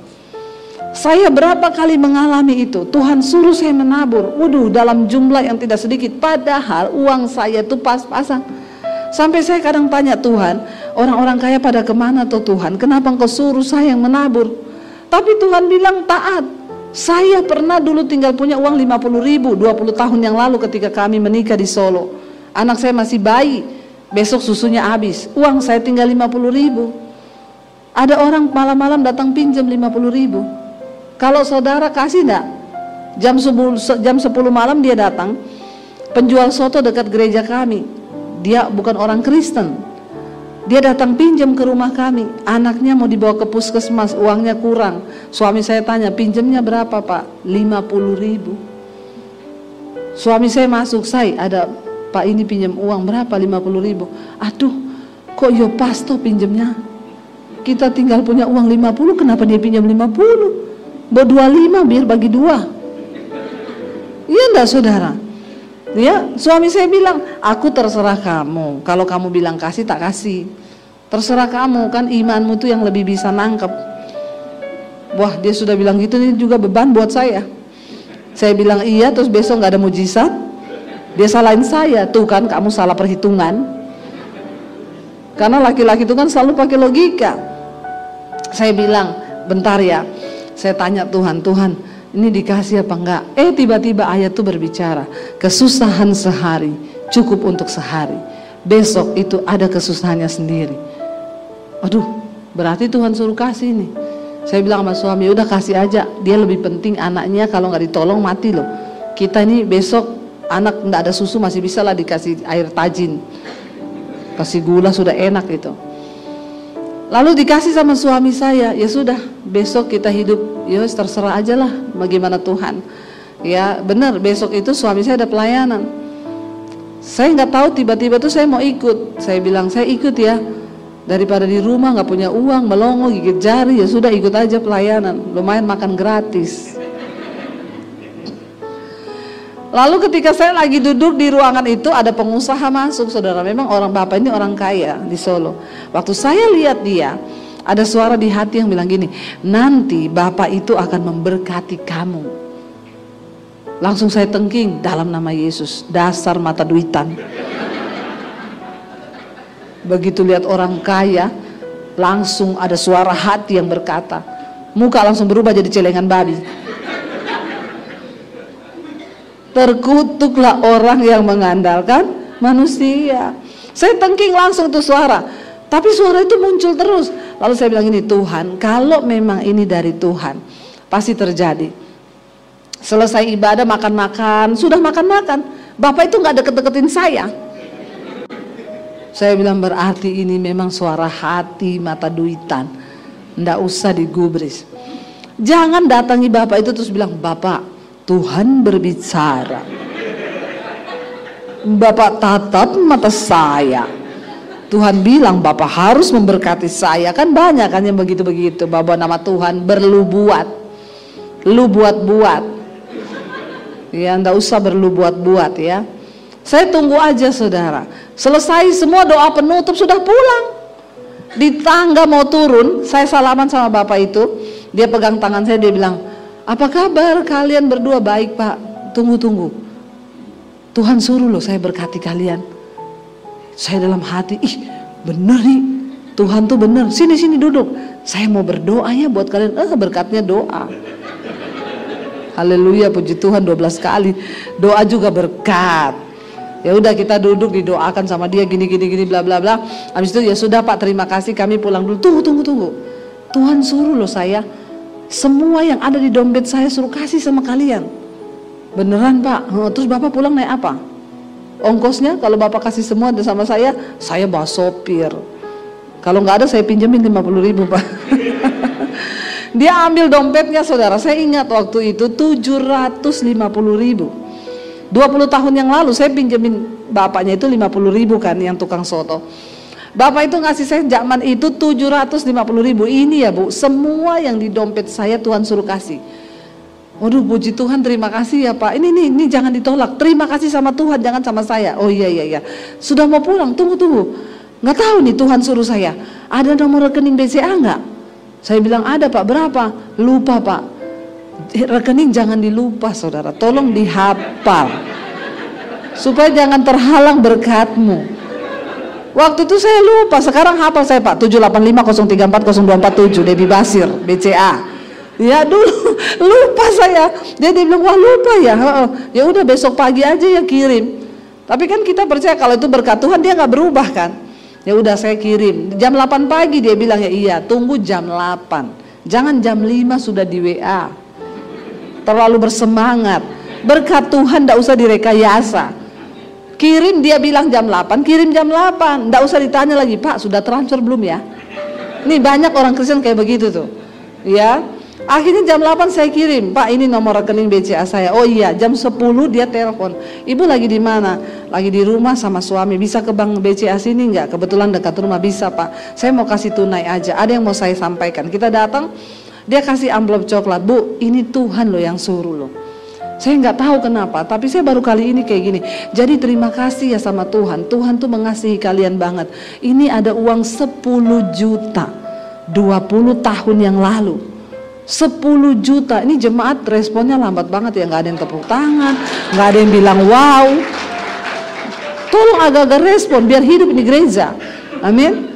Saya berapa kali mengalami itu. Tuhan suruh saya menabur. Waduh, dalam jumlah yang tidak sedikit. Padahal uang saya itu pas-pasan. Sampai saya kadang tanya, Tuhan, orang-orang kaya pada kemana tuh Tuhan? Kenapa engkau suruh saya yang menabur? Tapi Tuhan bilang taat. Saya pernah dulu tinggal punya uang 50.000 20 tahun yang lalu ketika kami menikah di Solo. Anak saya masih bayi. Besok susunya habis. Uang saya tinggal 50.000. Ada orang malam-malam datang pinjam 50.000. Kalau saudara kasih enggak? Jam 10 malam dia datang. Penjual soto dekat gereja kami. Dia bukan orang Kristen. Dia datang pinjam ke rumah kami. Anaknya mau dibawa ke puskesmas, uangnya kurang. Suami saya tanya, pinjamnya berapa Pak? 50.000. Suami saya masuk, ada Pak ini pinjam uang berapa? 50.000. Aduh, kok yo pas toh pinjamnya? Kita tinggal punya uang 50, kenapa dia pinjam 50? Bawa 25 biar bagi 2. Iya enggak saudara? Ya, suami saya bilang, aku terserah kamu. Kalau kamu bilang kasih, tak kasih. Terserah kamu, kan imanmu tuh yang lebih bisa nangkep. Wah, dia sudah bilang gitu, ini juga beban buat saya. Saya bilang iya, terus besok nggak ada mujizat. Dia salahin saya, tuh kan kamu salah perhitungan. Karena laki-laki itu kan selalu pakai logika. Saya bilang, bentar ya, saya tanya Tuhan, Tuhan ini dikasih apa enggak? Tiba-tiba ayat itu berbicara, kesusahan sehari cukup untuk sehari, besok itu ada kesusahannya sendiri. Aduh, berarti Tuhan suruh kasih nih. Saya bilang sama suami, udah kasih aja, dia lebih penting anaknya, kalau nggak ditolong mati loh. Kita ini besok anak nggak ada susu masih bisa lah dikasih air tajin, kasih gula sudah enak gitu. Lalu dikasih sama suami saya, ya sudah besok kita hidup, ya terserah aja lah bagaimana Tuhan. Ya benar, besok itu suami saya ada pelayanan. Saya nggak tahu, tiba-tiba tuh saya mau ikut. Saya bilang saya ikut ya, daripada di rumah nggak punya uang, melongo gigit jari, ya sudah ikut aja pelayanan, lumayan makan gratis. Lalu ketika saya lagi duduk di ruangan itu, ada pengusaha masuk, saudara. Memang orang bapak ini orang kaya di Solo. Waktu saya lihat dia, ada suara di hati yang bilang gini, nanti bapak itu akan memberkati kamu. Langsung saya tengking, dalam nama Yesus, dasar mata duitan. Begitu lihat orang kaya, langsung ada suara hati yang berkata, muka langsung berubah jadi celengan babi. Terkutuklah orang yang mengandalkan manusia. Saya tengking langsung tuh suara, tapi suara itu muncul terus. Lalu saya bilang ini, Tuhan, kalau memang ini dari Tuhan, pasti terjadi. Selesai ibadah makan-makan, sudah makan-makan, bapak itu nggak deket-deketin saya. Saya bilang berarti ini memang suara hati mata duitan, ndak usah digubris. Jangan datangi bapak itu terus bilang, Bapak, Tuhan berbicara. Bapak tatap mata saya, Tuhan bilang Bapak harus memberkati saya. Kan banyak kan yang begitu-begitu, bawa nama Tuhan berlu buat, lu buat-buat. Ya ndak usah berlu buat-buat ya. Saya tunggu aja saudara. Selesai semua doa penutup sudah pulang. Di tangga mau turun, saya salaman sama bapak itu. Dia pegang tangan saya, dia bilang, apa kabar kalian berdua? Baik pak. Tunggu. Tuhan suruh loh saya berkati kalian. Saya dalam hati, bener nih, Tuhan tuh bener. Sini duduk. Saya mau berdoa ya buat kalian. Berkatnya doa. Haleluya, puji Tuhan 12 kali. Doa juga berkat. Ya udah kita duduk didoakan sama dia gini bla bla bla. Habis itu ya sudah Pak, terima kasih, kami pulang dulu. Tunggu. Tuhan suruh loh saya, semua yang ada di dompet saya suruh kasih sama kalian. Beneran Pak? Terus Bapak pulang naik apa? Ongkosnya kalau Bapak kasih semua sama saya bawa sopir. Kalau nggak ada saya pinjemin 50.000 Pak. Dia ambil dompetnya saudara. Saya ingat waktu itu 750.000. 20 tahun yang lalu saya pinjemin bapaknya itu 50.000 kan, yang tukang soto. Bapak itu ngasih saya zaman itu 750.000. Ini ya Bu, semua yang di dompet saya Tuhan suruh kasih. Waduh, puji Tuhan, terima kasih ya Pak. Ini jangan ditolak. Terima kasih sama Tuhan, jangan sama saya. Oh iya. Sudah mau pulang, tunggu. Nggak tahu nih Tuhan suruh saya. Ada nomor rekening BCA nggak? Saya bilang ada Pak. Berapa? Lupa Pak. Rekening jangan dilupa saudara, tolong dihafal supaya jangan terhalang berkatmu. Waktu itu saya lupa, sekarang hafal saya Pak. 78503402447 Debbie Basir BCA. Ya dulu lupa saya. Dia bilang wah lupa ya. Ya udah besok pagi aja ya kirim. Tapi kan kita percaya kalau itu berkat Tuhan, dia nggak berubah kan. Ya udah saya kirim. Jam 8 pagi dia bilang ya iya, tunggu jam 8. Jangan jam 5 sudah di WA. Terlalu bersemangat. Berkat Tuhan tidak usah direkayasa. Kirim, dia bilang jam 8, kirim jam 8. Tidak usah ditanya lagi, Pak sudah transfer belum ya? Ini banyak orang Kristen kayak begitu tuh. Ya, akhirnya jam 8 saya kirim, Pak ini nomor rekening BCA saya. Oh iya, jam 10 dia telepon. Ibu lagi di mana? Lagi di rumah sama suami. Bisa ke bank BCA sini nggak? Kebetulan dekat rumah. Bisa Pak. Saya mau kasih tunai aja. Ada yang mau saya sampaikan. Kita datang. Dia kasih amplop coklat, Bu, ini Tuhan loh yang suruh loh. Saya nggak tahu kenapa, tapi saya baru kali ini kayak gini. Jadi terima kasih ya sama Tuhan. Tuhan tuh mengasihi kalian banget. Ini ada uang 10 juta 20 tahun yang lalu. 10 juta. Ini jemaat responnya lambat banget ya, nggak ada yang tepuk tangan, nggak ada yang bilang wow. Tolong agak-agak respon biar hidup ini gereja. Amin.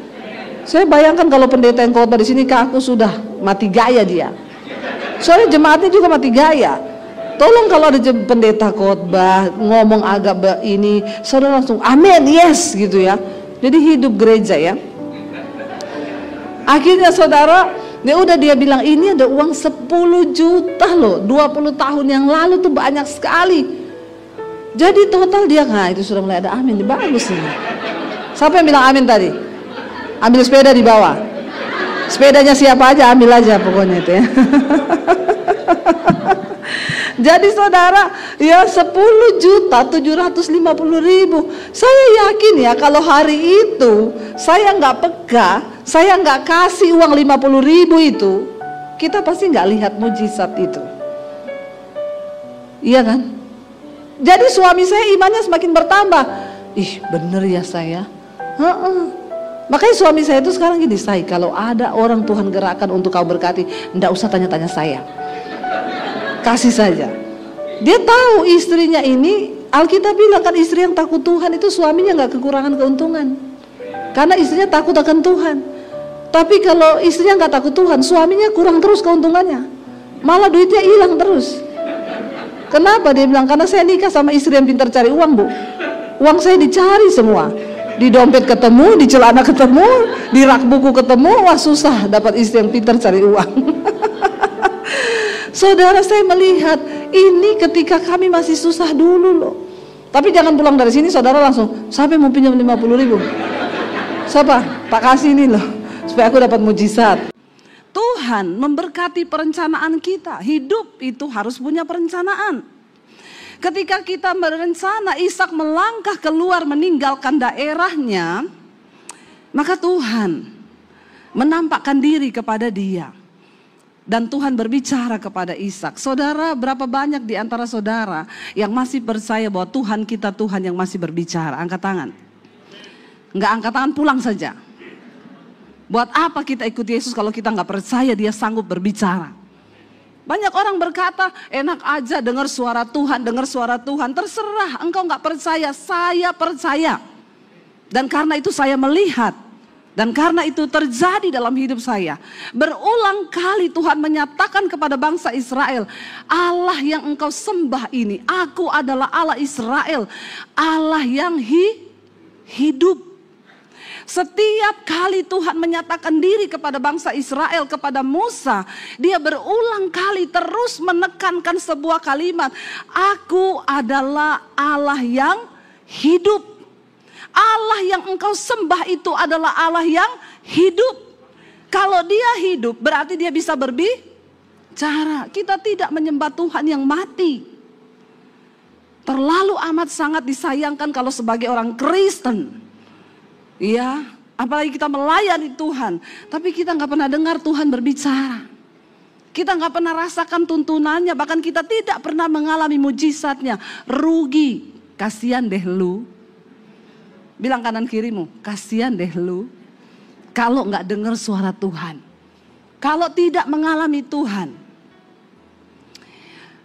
Saya bayangkan kalau pendeta yang khotbah di sini ke aku sudah mati gaya dia. Soalnya jemaatnya juga mati gaya. Tolong kalau ada pendeta khotbah ngomong agak ini, saudara langsung amin, yes gitu ya. Jadi hidup gereja ya. Akhirnya saudara, ya udah dia bilang ini ada uang 10 juta loh, 20 tahun yang lalu tuh banyak sekali. Jadi total dia, nah itu sudah mulai ada amin, bagus nih. Siapa yang bilang amin tadi? Ambil sepeda di bawah. Sepedanya siapa aja ambil aja pokoknya itu ya. Jadi saudara, ya 10.750.000. Saya yakin ya kalau hari itu saya nggak peka, saya nggak kasih uang 50.000 itu, kita pasti nggak lihat mujizat itu. Iya kan? Jadi suami saya imannya semakin bertambah. Ih bener ya saya. Makanya suami saya itu sekarang gini, say, kalau ada orang Tuhan gerakan untuk kau berkati, nggak usah tanya-tanya saya, kasih saja. Dia tahu istrinya ini, Alkitab bilang kan istri yang takut Tuhan itu suaminya nggak kekurangan keuntungan, karena istrinya takut akan Tuhan. Tapi kalau istrinya nggak takut Tuhan, suaminya kurang terus keuntungannya, malah duitnya hilang terus. Kenapa? Dia bilang karena saya nikah sama istri yang pintar cari uang, Bu. Uang saya dicari semua, di dompet ketemu, di celana ketemu, di rak buku ketemu. Wah susah dapat istri yang pintar cari uang. Saudara, saya melihat ini ketika kami masih susah dulu loh. Tapi jangan pulang dari sini saudara langsung, siapa yang mau pinjam 50.000? Siapa? Pak kasih ini loh, supaya aku dapat mujizat. Tuhan memberkati perencanaan kita. Hidup itu harus punya perencanaan. Ketika kita berencana Ishak melangkah keluar meninggalkan daerahnya, maka Tuhan menampakkan diri kepada dia. Dan Tuhan berbicara kepada Ishak. Saudara, berapa banyak di antara saudara yang masih percaya bahwa Tuhan kita Tuhan yang masih berbicara? Angkat tangan. Enggak angkat tangan, pulang saja. Buat apa kita ikut Yesus kalau kita nggak percaya dia sanggup berbicara? Banyak orang berkata, enak aja dengar suara Tuhan, dengar suara Tuhan. Terserah, engkau nggak percaya, saya percaya. Dan karena itu saya melihat. Dan karena itu terjadi dalam hidup saya. Berulang kali Tuhan menyatakan kepada bangsa Israel, Allah yang engkau sembah ini, aku adalah Allah Israel, Allah yang hidup. Setiap kali Tuhan menyatakan diri kepada bangsa Israel, kepada Musa, dia berulang kali terus menekankan sebuah kalimat, aku adalah Allah yang hidup. Allah yang engkau sembah itu adalah Allah yang hidup. Kalau dia hidup berarti dia bisa berbicara. Kita tidak menyembah Tuhan yang mati. Terlalu amat sangat disayangkan kalau sebagai orang Kristen, ya, apalagi kita melayani Tuhan, tapi kita nggak pernah dengar Tuhan berbicara. Kita nggak pernah rasakan tuntunannya, bahkan kita tidak pernah mengalami mujizatnya. Rugi, kasihan deh lu. Bilang kanan kirimu, kasihan deh lu. Kalau nggak dengar suara Tuhan, kalau tidak mengalami Tuhan.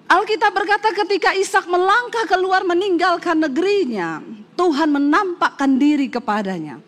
Alkitab berkata ketika Ishak melangkah keluar meninggalkan negerinya, Tuhan menampakkan diri kepadanya.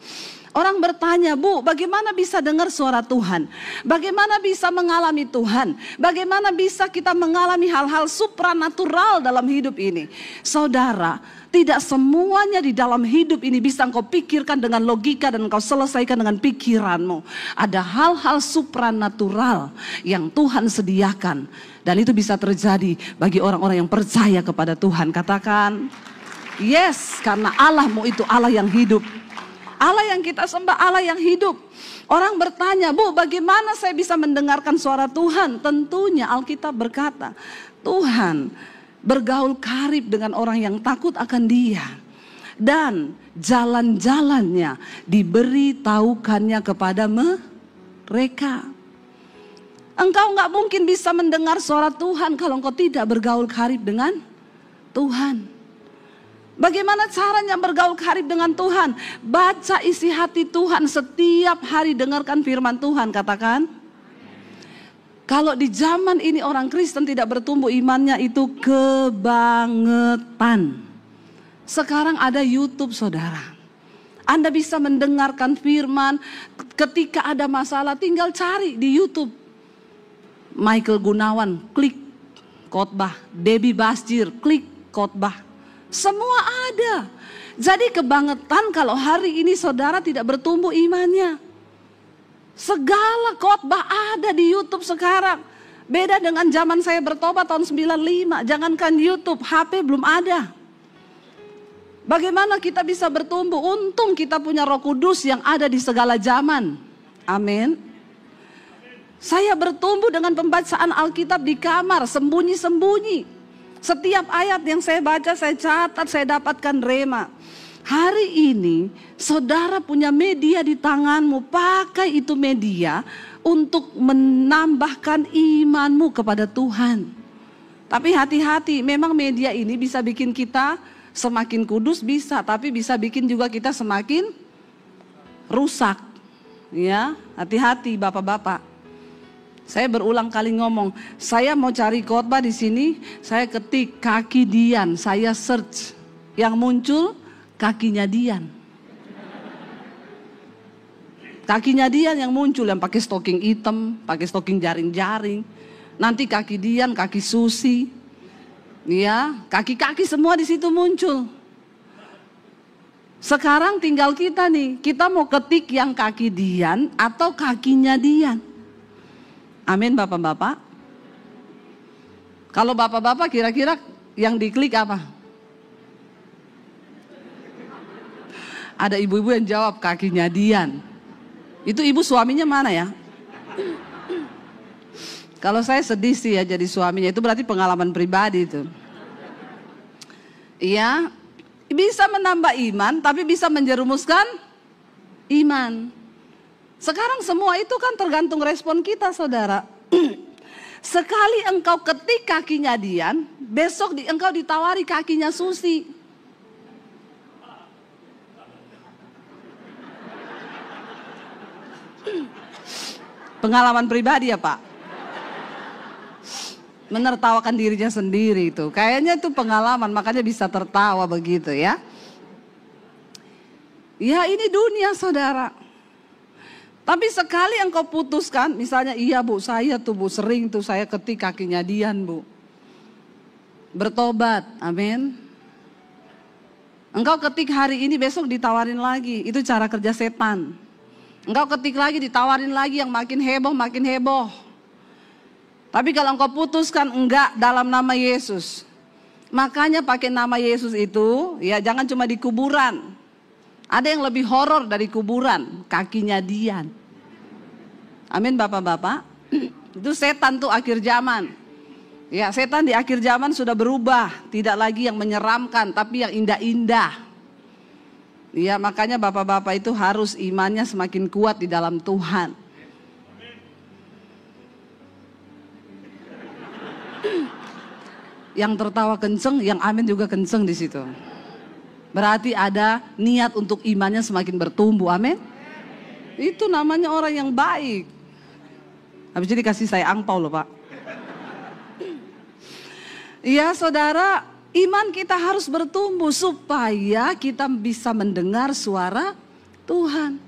Orang bertanya, Bu, bagaimana bisa dengar suara Tuhan? Bagaimana bisa mengalami Tuhan? Bagaimana bisa kita mengalami hal-hal supranatural dalam hidup ini? Saudara, tidak semuanya di dalam hidup ini bisa engkau pikirkan dengan logika dan engkau selesaikan dengan pikiranmu. Ada hal-hal supranatural yang Tuhan sediakan. Dan itu bisa terjadi bagi orang-orang yang percaya kepada Tuhan. Katakan, yes, karena Allahmu itu Allah yang hidup. Allah yang kita sembah, Allah yang hidup. Orang bertanya, Bu, bagaimana saya bisa mendengarkan suara Tuhan? Tentunya Alkitab berkata, Tuhan bergaul karib dengan orang yang takut akan Dia. Dan jalan-jalannya diberitahukannya kepada mereka. Engkau nggak mungkin bisa mendengar suara Tuhan kalau engkau tidak bergaul karib dengan Tuhan. Bagaimana caranya bergaul karib dengan Tuhan? Baca isi hati Tuhan setiap hari, dengarkan firman Tuhan, katakan. Kalau di zaman ini orang Kristen tidak bertumbuh imannya itu kebangetan. Sekarang ada YouTube, saudara. Anda bisa mendengarkan firman. Ketika ada masalah tinggal cari di YouTube. Michael Gunawan, klik khotbah. Debbie Basjir, klik khotbah. Semua ada. Jadi kebangetan kalau hari ini saudara tidak bertumbuh imannya. Segala khotbah ada di YouTube sekarang. Beda dengan zaman saya bertobat tahun 95. Jangankan YouTube, HP belum ada. Bagaimana kita bisa bertumbuh? Untung kita punya Roh Kudus yang ada di segala zaman. Amin. Saya bertumbuh dengan pembacaan Alkitab di kamar, sembunyi-sembunyi. Setiap ayat yang saya baca, saya catat, saya dapatkan rema. Hari ini saudara punya media di tanganmu, pakai itu media untuk menambahkan imanmu kepada Tuhan. Tapi hati-hati, memang media ini bisa bikin kita semakin kudus bisa, tapi bisa bikin juga kita semakin rusak. Ya, hati-hati bapak-bapak. Saya berulang kali ngomong, saya mau cari khotbah di sini, saya ketik kaki Dian, saya search, yang muncul kakinya Dian. Kakinya Dian yang muncul, yang pakai stocking hitam, pakai stocking jaring-jaring. Nanti kaki Dian, kaki Susi. Ya, kaki-kaki semua di situ muncul. Sekarang tinggal kita nih, kita mau ketik yang kaki Dian atau kakinya Dian. Amin bapak-bapak. Kalau bapak-bapak kira-kira yang diklik apa? Ada ibu-ibu yang jawab kakinya Dian. Itu ibu suaminya mana ya? Kalau saya sedih sih ya jadi suaminya, itu berarti pengalaman pribadi itu. Iya, bisa menambah iman tapi bisa menjerumuskan iman. Sekarang semua itu kan tergantung respon kita, saudara. Sekali engkau ketik kakinya Dian, besok engkau ditawari kakinya Susi. Pengalaman pribadi ya Pak. Menertawakan dirinya sendiri itu. Kayaknya itu pengalaman, makanya bisa tertawa begitu ya. Ya ini dunia saudara. Tapi sekali engkau putuskan, misalnya iya bu, saya tuh bu, sering tuh saya ketik kakinya Dian bu. Bertobat, amin. Engkau ketik hari ini, besok ditawarin lagi. Itu cara kerja setan. Engkau ketik lagi, ditawarin lagi yang makin heboh, makin heboh. Tapi kalau engkau putuskan enggak dalam nama Yesus. Makanya pakai nama Yesus itu, ya jangan cuma di kuburan. Ada yang lebih horor dari kuburan, kakinya Dian. Amin bapak-bapak. Itu setan tuh akhir zaman. Ya setan di akhir zaman sudah berubah. Tidak lagi yang menyeramkan, tapi yang indah-indah. Ya makanya bapak-bapak itu harus imannya semakin kuat di dalam Tuhan. Yang tertawa kenceng, yang amin juga kenceng di situ. Berarti ada niat untuk imannya semakin bertumbuh, amin. Itu namanya orang yang baik. Habis itu dikasih saya angpau loh Pak. Iya saudara, iman kita harus bertumbuh supaya kita bisa mendengar suara Tuhan.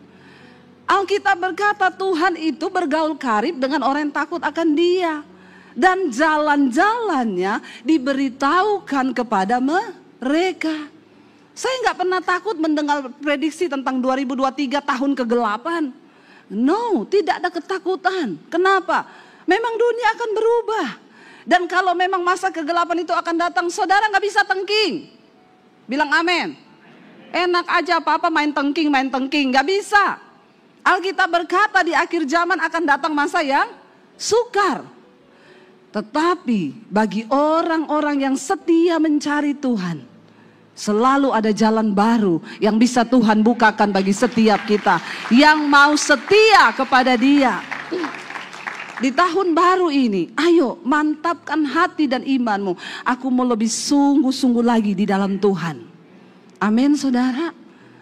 Alkitab berkata Tuhan itu bergaul karib dengan orang yang takut akan Dia. Dan jalan-jalannya diberitahukan kepada mereka. Saya nggak pernah takut mendengar prediksi tentang 2023 tahun kegelapan. No, tidak ada ketakutan. Kenapa? Memang dunia akan berubah. Dan kalau memang masa kegelapan itu akan datang, saudara nggak bisa tengking. Bilang amin. Enak aja apa-apa main tengking, nggak bisa. Alkitab berkata di akhir zaman akan datang masa yang sukar. Tetapi bagi orang-orang yang setia mencari Tuhan, selalu ada jalan baru yang bisa Tuhan bukakan bagi setiap kita yang mau setia kepada Dia. Di tahun baru ini, ayo mantapkan hati dan imanmu. Aku mau lebih sungguh-sungguh lagi di dalam Tuhan. Amin saudara.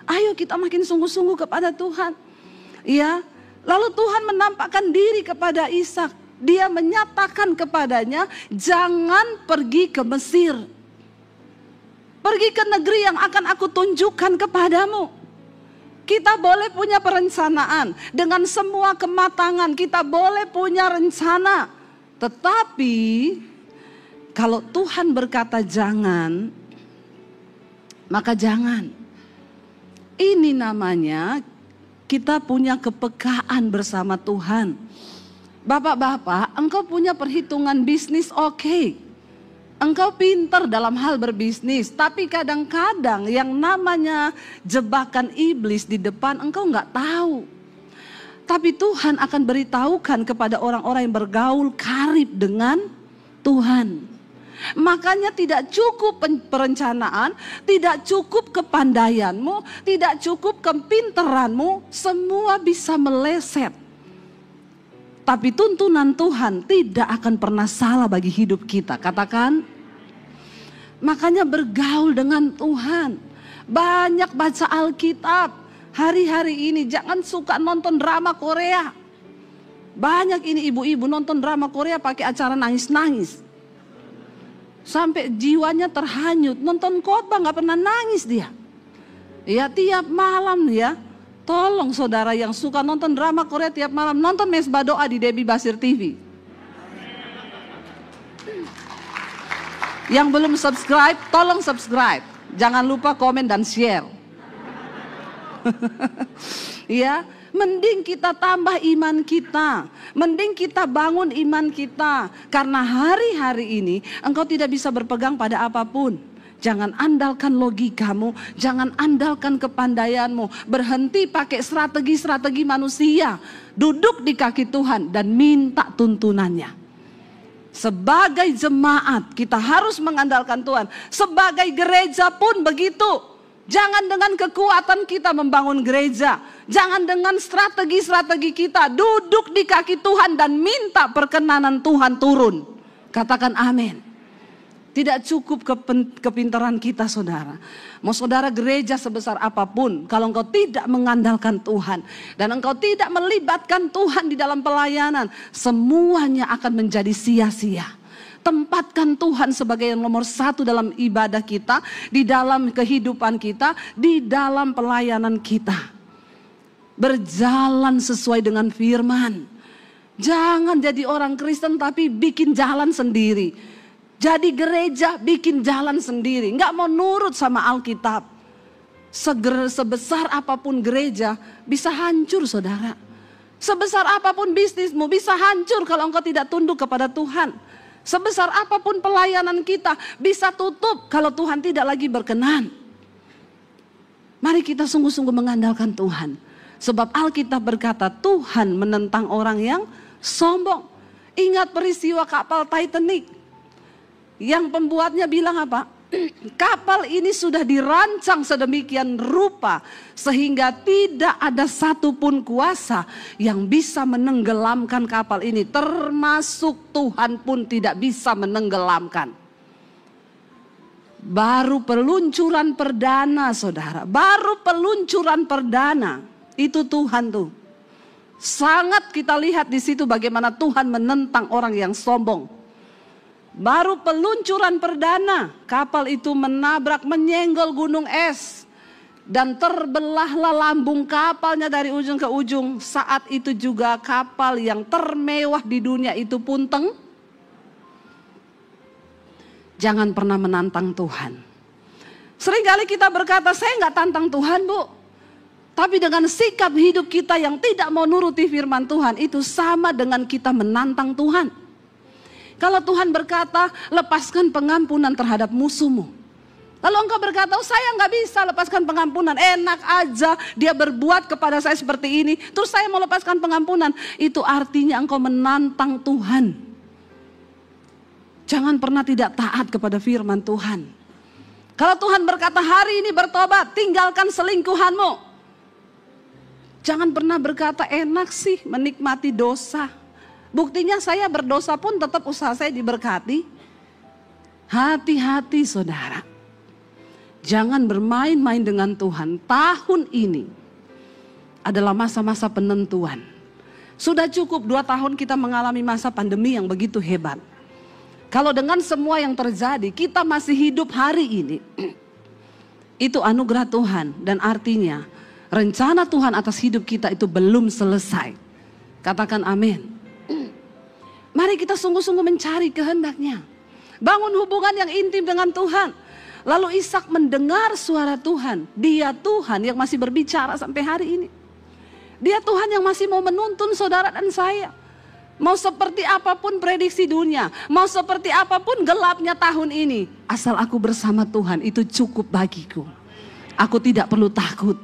Ayo kita makin sungguh-sungguh kepada Tuhan. Ya, lalu Tuhan menampakkan diri kepada Ishak. Dia menyatakan kepadanya, jangan pergi ke Mesir. Pergi ke negeri yang akan aku tunjukkan kepadamu. Kita boleh punya perencanaan dengan semua kematangan, kita boleh punya rencana. Tetapi kalau Tuhan berkata jangan, maka jangan. Ini namanya kita punya kepekaan bersama Tuhan. Bapak-bapak, engkau punya perhitungan bisnis oke. Engkau pintar dalam hal berbisnis, tapi kadang-kadang yang namanya jebakan iblis di depan engkau nggak tahu. Tapi Tuhan akan beritahukan kepada orang-orang yang bergaul karib dengan Tuhan. Makanya tidak cukup perencanaan, tidak cukup kepandaianmu, tidak cukup kepintaranmu, semua bisa meleset. Tapi tuntunan Tuhan tidak akan pernah salah bagi hidup kita. Katakan, makanya bergaul dengan Tuhan. Banyak baca Alkitab. Hari-hari ini jangan suka nonton drama Korea. Banyak ini ibu-ibu nonton drama Korea pakai acara nangis-nangis. Sampai jiwanya terhanyut. Nonton khotbah gak pernah nangis dia. Ya tiap malam ya. Tolong saudara yang suka nonton drama Korea tiap malam, nonton Mesbah Doa di Debbie Basir TV. Yang belum subscribe, tolong subscribe. Jangan lupa komen dan share. Ya, mending kita tambah iman kita. Mending kita bangun iman kita. Karena hari-hari ini engkau tidak bisa berpegang pada apapun. Jangan andalkan logikamu, jangan andalkan kepandaianmu. Berhenti pakai strategi-strategi manusia. Duduk di kaki Tuhan dan minta tuntunannya. Sebagai jemaat kita harus mengandalkan Tuhan. Sebagai gereja pun begitu. Jangan dengan kekuatan kita membangun gereja. Jangan dengan strategi-strategi kita. Duduk di kaki Tuhan dan minta perkenanan Tuhan turun. Katakan amin. Tidak cukup kepintaran kita saudara. Mau saudara gereja sebesar apapun, kalau engkau tidak mengandalkan Tuhan dan engkau tidak melibatkan Tuhan di dalam pelayanan, semuanya akan menjadi sia-sia. Tempatkan Tuhan sebagai yang nomor satu dalam ibadah kita, di dalam kehidupan kita, di dalam pelayanan kita. Berjalan sesuai dengan firman. Jangan jadi orang Kristen tapi bikin jalan sendiri. Jadi gereja bikin jalan sendiri, nggak mau nurut sama Alkitab. Sebesar apapun gereja bisa hancur saudara. Sebesar apapun bisnismu bisa hancur kalau engkau tidak tunduk kepada Tuhan. Sebesar apapun pelayanan kita bisa tutup kalau Tuhan tidak lagi berkenan. Mari kita sungguh-sungguh mengandalkan Tuhan. Sebab Alkitab berkata Tuhan menentang orang yang sombong. Ingat peristiwa kapal Titanic. Yang pembuatnya bilang apa? Kapal ini sudah dirancang sedemikian rupa sehingga tidak ada satupun kuasa yang bisa menenggelamkan kapal ini. Termasuk Tuhan pun tidak bisa menenggelamkan. Baru peluncuran perdana saudara. Baru peluncuran perdana. Itu Tuhan tuh. Sangat kita lihat di situ bagaimana Tuhan menentang orang yang sombong. Baru peluncuran perdana, kapal itu menabrak, menyenggol gunung es. Dan terbelahlah lambung kapalnya dari ujung ke ujung. Saat itu juga kapal yang termewah di dunia itu punteng. Jangan pernah menantang Tuhan. Seringkali kita berkata, saya nggak tantang Tuhan bu. Tapi dengan sikap hidup kita yang tidak mau nuruti firman Tuhan, itu sama dengan kita menantang Tuhan. Kalau Tuhan berkata, lepaskan pengampunan terhadap musuhmu. Lalu engkau berkata, oh, saya nggak bisa lepaskan pengampunan. Enak aja dia berbuat kepada saya seperti ini. Terus saya mau lepaskan pengampunan. Itu artinya engkau menantang Tuhan. Jangan pernah tidak taat kepada firman Tuhan. Kalau Tuhan berkata hari ini bertobat, tinggalkan selingkuhanmu. Jangan pernah berkata enak sih menikmati dosa. Buktinya saya berdosa pun tetap usaha saya diberkati. Hati-hati saudara. Jangan bermain-main dengan Tuhan. Tahun ini adalah masa-masa penentuan. Sudah cukup 2 tahun kita mengalami masa pandemi yang begitu hebat. Kalau dengan semua yang terjadi kita masih hidup hari ini, itu anugerah Tuhan, dan artinya rencana Tuhan atas hidup kita itu belum selesai. Katakan amin. Mari kita sungguh-sungguh mencari kehendak-Nya. Bangun hubungan yang intim dengan Tuhan. Lalu Ishak mendengar suara Tuhan. Dia Tuhan yang masih berbicara sampai hari ini. Dia Tuhan yang masih mau menuntun saudara dan saya. Mau seperti apapun prediksi dunia, mau seperti apapun gelapnya tahun ini, asal aku bersama Tuhan itu cukup bagiku. Aku tidak perlu takut,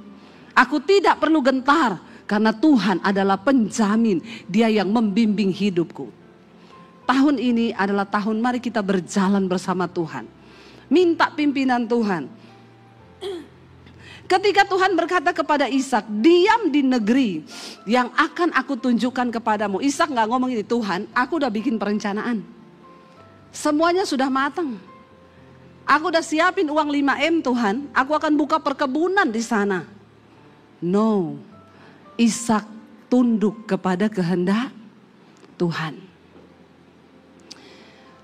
aku tidak perlu gentar, karena Tuhan adalah penjamin, Dia yang membimbing hidupku. Tahun ini adalah tahun mari kita berjalan bersama Tuhan. Minta pimpinan Tuhan. Ketika Tuhan berkata kepada Ishak, diam di negeri yang akan aku tunjukkan kepadamu. Ishak gak ngomong ini, Tuhan aku udah bikin perencanaan. Semuanya sudah matang. Aku udah siapin uang 5M Tuhan, aku akan buka perkebunan di sana. No, Ishak tunduk kepada kehendak Tuhan.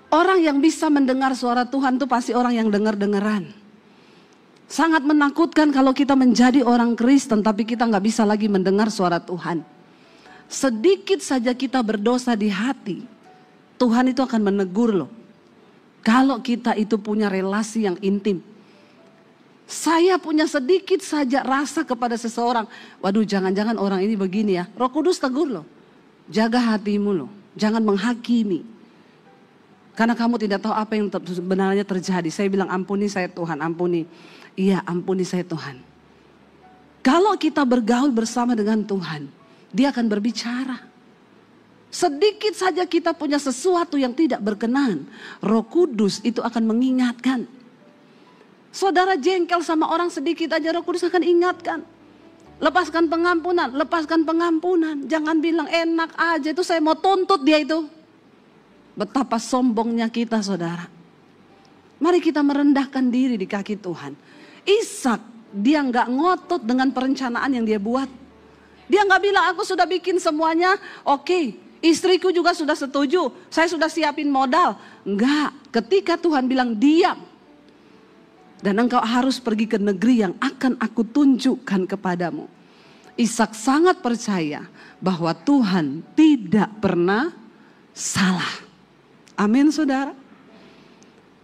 Orang yang bisa mendengar suara Tuhan itu pasti orang yang dengar-dengeran. Sangat menakutkan kalau kita menjadi orang Kristen tapi kita gak bisa lagi mendengar suara Tuhan. Sedikit saja kita berdosa di hati, Tuhan itu akan menegur loh. Kalau kita itu punya relasi yang intim. Saya punya sedikit saja rasa kepada seseorang, waduh jangan-jangan orang ini begini ya. Roh Kudus tegur loh, jaga hatimu loh, jangan menghakimi. Karena kamu tidak tahu apa yang sebenarnya terjadi. Saya bilang ampuni saya Tuhan, ampuni. Iya ampuni saya Tuhan. Kalau kita bergaul bersama dengan Tuhan, Dia akan berbicara. Sedikit saja kita punya sesuatu yang tidak berkenan, Roh Kudus itu akan mengingatkan. Saudara jengkel sama orang sedikit aja, Roh Kudus akan ingatkan. Lepaskan pengampunan, lepaskan pengampunan. Jangan bilang enak aja, itu saya mau tuntut dia itu. Betapa sombongnya kita saudara. Mari kita merendahkan diri di kaki Tuhan. Ishak dia nggak ngotot dengan perencanaan yang dia buat. Dia nggak bilang aku sudah bikin semuanya, oke, istriku juga sudah setuju, saya sudah siapin modal. Enggak, ketika Tuhan bilang diam, dan engkau harus pergi ke negeri yang akan aku tunjukkan kepadamu. Ishak sangat percaya bahwa Tuhan tidak pernah salah. Amin saudara.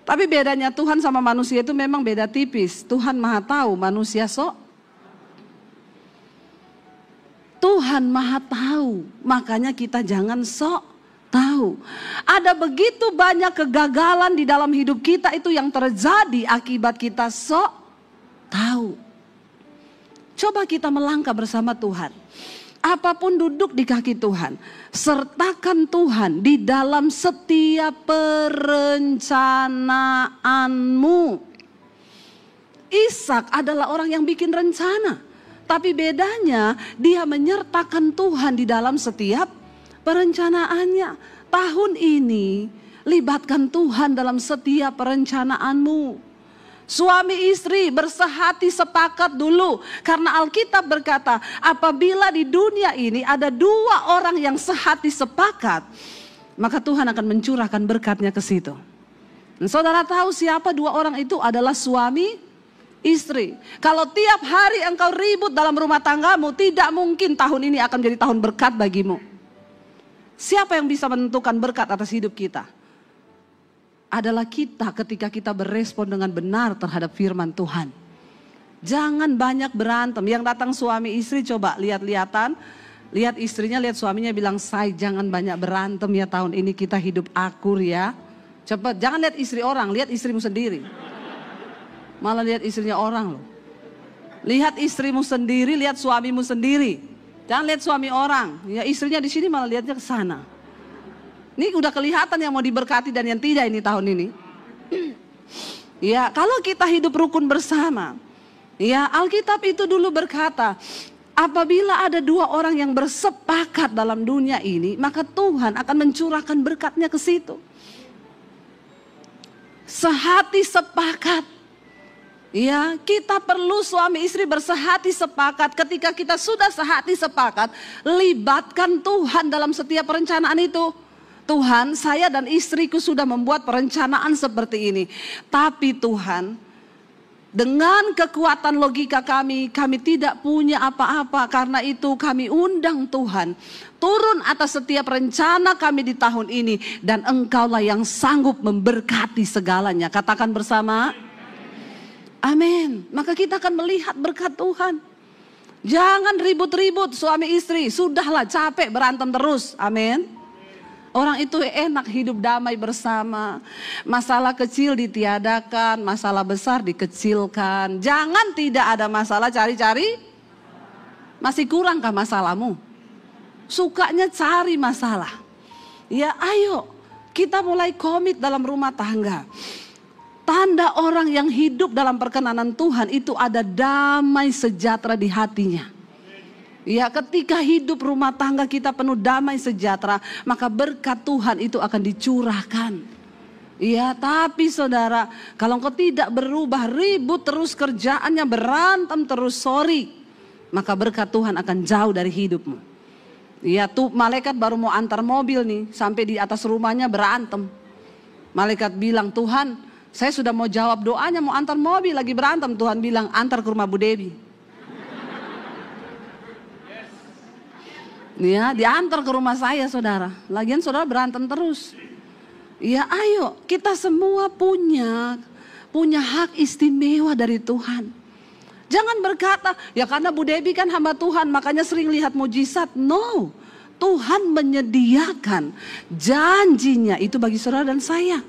Tapi bedanya Tuhan sama manusia itu memang beda tipis. Tuhan maha tahu, manusia sok. Tuhan maha tahu, makanya kita jangan sok tahu. Ada begitu banyak kegagalan di dalam hidup kita itu yang terjadi akibat kita sok tahu. Coba kita melangkah bersama Tuhan. Apapun duduk di kaki Tuhan, sertakan Tuhan di dalam setiap perencanaanmu. Ishak adalah orang yang bikin rencana, tapi bedanya dia menyertakan Tuhan di dalam setiap perencanaannya. Tahun ini libatkan Tuhan dalam setiap perencanaanmu. Suami istri bersehati sepakat dulu. Karena Alkitab berkata, apabila di dunia ini ada 2 orang yang sehati sepakat, maka Tuhan akan mencurahkan berkatnya ke situ. Dan saudara tahu siapa 2 orang itu? Adalah suami istri. Kalau tiap hari engkau ribut dalam rumah tanggamu, tidak mungkin tahun ini akan menjadi tahun berkat bagimu. Siapa yang bisa menentukan berkat atas hidup kita? Adalah kita ketika kita berespon dengan benar terhadap firman Tuhan. Jangan banyak berantem. Yang datang suami istri coba lihat-lihatan. Lihat istrinya, lihat suaminya bilang, say jangan banyak berantem ya tahun ini, kita hidup akur ya. Cepat, jangan lihat istri orang, lihat istrimu sendiri. Malah lihat istrinya orang loh. Lihat istrimu sendiri, lihat suamimu sendiri. Jangan lihat suami orang. Ya istrinya di sini malah lihatnya ke sana. Ini udah kelihatan yang mau diberkati dan yang tidak ini tahun ini. Ya, kalau kita hidup rukun bersama. Ya, Alkitab itu dulu berkata, apabila ada 2 orang yang bersepakat dalam dunia ini, maka Tuhan akan mencurahkan berkatnya ke situ. Sehati sepakat. Ya, kita perlu suami istri bersehati sepakat. Ketika kita sudah sehati sepakat, libatkan Tuhan dalam setiap perencanaan itu. Tuhan, saya dan istriku sudah membuat perencanaan seperti ini. Tapi Tuhan, dengan kekuatan logika kami tidak punya apa-apa. Karena itu kami undang Tuhan turun atas setiap rencana kami di tahun ini. Dan Engkaulah yang sanggup memberkati segalanya. Katakan bersama. Amin. Maka kita akan melihat berkat Tuhan. Jangan ribut-ribut suami istri. Sudahlah, capek berantem terus. Amin. Orang itu enak hidup damai bersama. Masalah kecil ditiadakan, masalah besar dikecilkan. Jangan tidak ada masalah cari-cari. Masih kurangkah masalahmu? Sukanya cari masalah. Ya ayo, kita mulai komit dalam rumah tangga. Tanda orang yang hidup dalam perkenanan Tuhan itu ada damai sejahtera di hatinya. Ya, ketika hidup rumah tangga kita penuh damai sejahtera, maka berkat Tuhan itu akan dicurahkan. Ya, tapi saudara, kalau engkau tidak berubah, ribut terus kerjaannya, berantem terus, maka berkat Tuhan akan jauh dari hidupmu. Ya, tuh malaikat baru mau antar mobil nih, sampai di atas rumahnya berantem. Malaikat bilang, Tuhan, saya sudah mau jawab doanya, mau antar mobil lagi berantem. Tuhan bilang, antar ke rumah Bu Dewi. Ya, diantar ke rumah saya saudara. Lagian saudara berantem terus. Ya ayo, kita semua punya hak istimewa dari Tuhan. Jangan berkata, ya karena Bu Dewi kan hamba Tuhan makanya sering lihat mujizat. No, Tuhan menyediakan janjinya itu bagi saudara dan saya.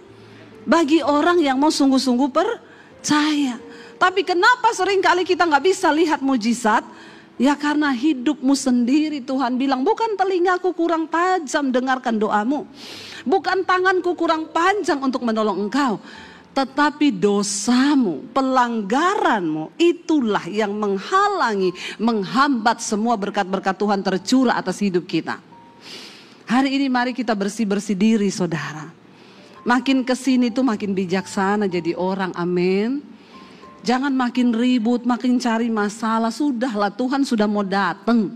Bagi orang yang mau sungguh-sungguh percaya. Tapi kenapa seringkali kita nggak bisa lihat mujizat? Ya karena hidupmu sendiri. Tuhan bilang, bukan telingaku kurang tajam dengarkan doamu. Bukan tanganku kurang panjang untuk menolong engkau. Tetapi dosamu, pelanggaranmu, itulah yang menghalangi, menghambat semua berkat-berkat Tuhan tercurah atas hidup kita. Hari ini mari kita bersih-bersih diri saudara. Makin kesini tuh makin bijaksana jadi orang, amin. Jangan makin ribut, makin cari masalah. Sudahlah, Tuhan sudah mau datang.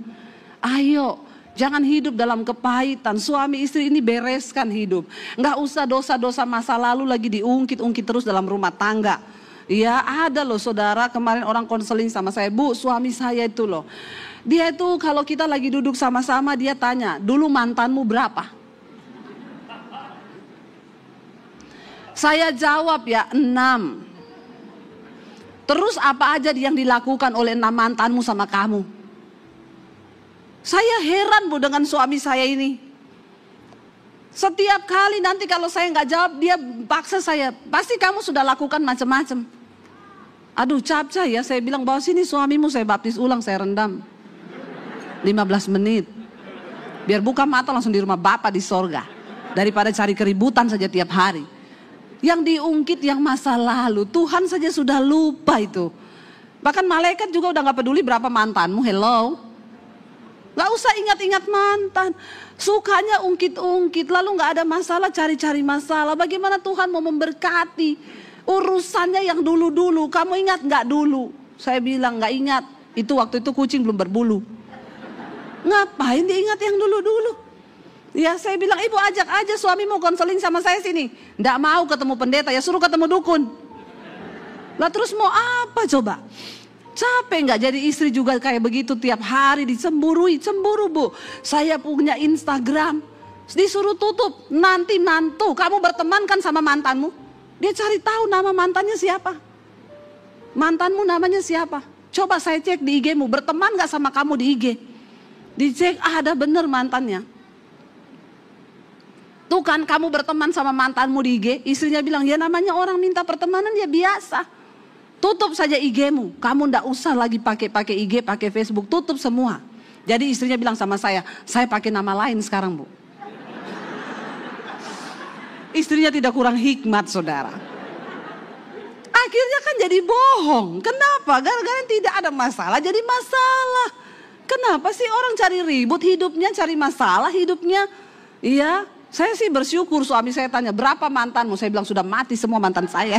Ayo, jangan hidup dalam kepahitan. Suami istri ini bereskan hidup. Nggak usah dosa-dosa masa lalu lagi diungkit-ungkit terus dalam rumah tangga. Ya ada loh saudara, kemarin orang konseling sama saya, Bu, suami saya itu loh. Dia itu kalau kita lagi duduk sama-sama dia tanya, dulu mantanmu berapa? Saya jawab ya 6. Terus apa aja yang dilakukan oleh 6 mantanmu sama kamu? Saya heran Bu dengan suami saya ini. Setiap kali nanti kalau saya nggak jawab dia paksa saya. Pasti kamu sudah lakukan macam-macam. Aduh capca ya, saya bilang bawa sini suamimu saya baptis ulang, saya rendam 15 menit. Biar buka mata langsung di rumah Bapa di sorga. Daripada cari keributan saja tiap hari. Yang diungkit yang masa lalu, Tuhan saja sudah lupa itu. Bahkan malaikat juga udah gak peduli berapa mantanmu, hello. Gak usah ingat-ingat mantan. Sukanya ungkit-ungkit, lalu gak ada masalah cari-cari masalah. Bagaimana Tuhan mau memberkati urusannya yang dulu-dulu. Kamu ingat gak dulu? Saya bilang gak ingat, itu waktu itu kucing belum berbulu. Ngapain diingat yang dulu-dulu? Ya saya bilang, ibu ajak aja suamimu konseling sama saya sini. Nggak mau ketemu pendeta, ya suruh ketemu dukun. Lah terus mau apa coba? Capek nggak jadi istri juga kayak begitu tiap hari dicemburui. Cemburu Bu, saya punya Instagram, disuruh tutup. Nanti mantu, kamu berteman kan sama mantanmu? Dia cari tahu nama mantannya siapa. Mantanmu namanya siapa? Coba saya cek di IG-mu, berteman nggak sama kamu di IG? Dicek, ada bener mantannya. Tuh kan kamu berteman sama mantanmu di IG, istrinya bilang ya namanya orang minta pertemanan ya biasa. Tutup saja IG-mu, kamu ndak usah lagi pakai IG, pakai Facebook, tutup semua. Jadi istrinya bilang sama saya pakai nama lain sekarang Bu. Istrinya tidak kurang hikmat saudara. Akhirnya kan jadi bohong. Kenapa? Gara-gara tidak ada masalah jadi masalah. Kenapa sih orang cari ribut hidupnya, cari masalah hidupnya? Iya. Saya sih bersyukur suami saya tanya berapa mantanmu, saya bilang sudah mati semua mantan saya.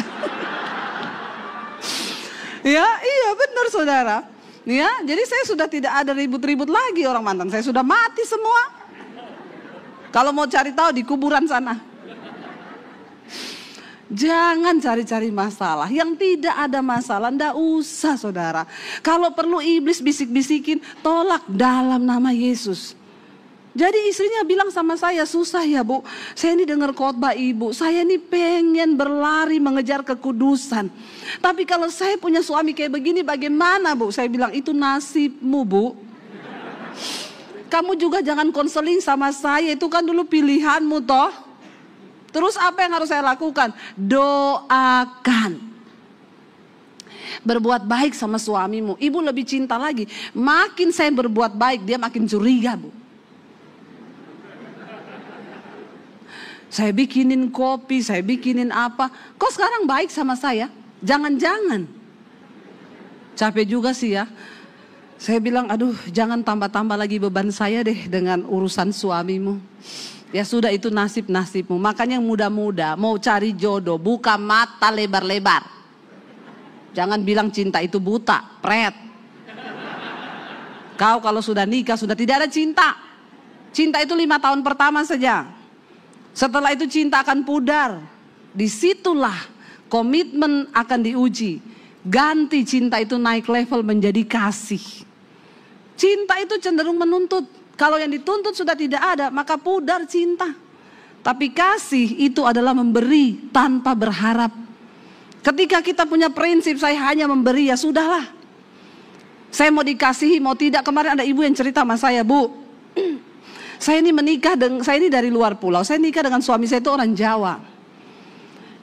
Ya, iya benar saudara. Ya, jadi saya sudah tidak ada ribut-ribut lagi, orang mantan saya sudah mati semua. Kalau mau cari tahu di kuburan sana. Jangan cari-cari masalah. Yang tidak ada masalah, ndak usah saudara. Kalau perlu iblis bisik-bisikin, tolak dalam nama Yesus. Jadi istrinya bilang sama saya, susah ya bu, saya ini dengar khotbah ibu, saya ini pengen berlari mengejar kekudusan. Tapi kalau saya punya suami kayak begini bagaimana bu? Saya bilang itu nasibmu bu. Kamu juga jangan konseling sama saya, itu kan dulu pilihanmu toh. Terus apa yang harus saya lakukan? Doakan. Berbuat baik sama suamimu. Ibu lebih cinta lagi. Makin saya berbuat baik, dia makin curiga bu. Saya bikinin kopi, saya bikinin apa. Kok sekarang baik sama saya? Jangan-jangan. Capek juga sih ya. Saya bilang, aduh jangan tambah-tambah lagi beban saya deh dengan urusan suamimu. Ya sudah, itu nasib-nasibmu. Makanya yang muda-muda mau cari jodoh, buka mata lebar-lebar. Jangan bilang cinta itu buta, pret. Kau kalau sudah nikah sudah tidak ada cinta. Cinta itu 5 tahun pertama saja. Setelah itu cinta akan pudar. Disitulah komitmen akan diuji. Ganti cinta itu naik level menjadi kasih. Cinta itu cenderung menuntut. Kalau yang dituntut sudah tidak ada, maka pudar cinta. Tapi kasih itu adalah memberi tanpa berharap. Ketika kita punya prinsip saya hanya memberi, ya sudahlah. Saya mau dikasihi mau tidak. Kemarin ada ibu yang cerita sama saya, bu, saya ini menikah dengan, saya ini dari luar pulau. Saya nikah dengan suami saya itu orang Jawa.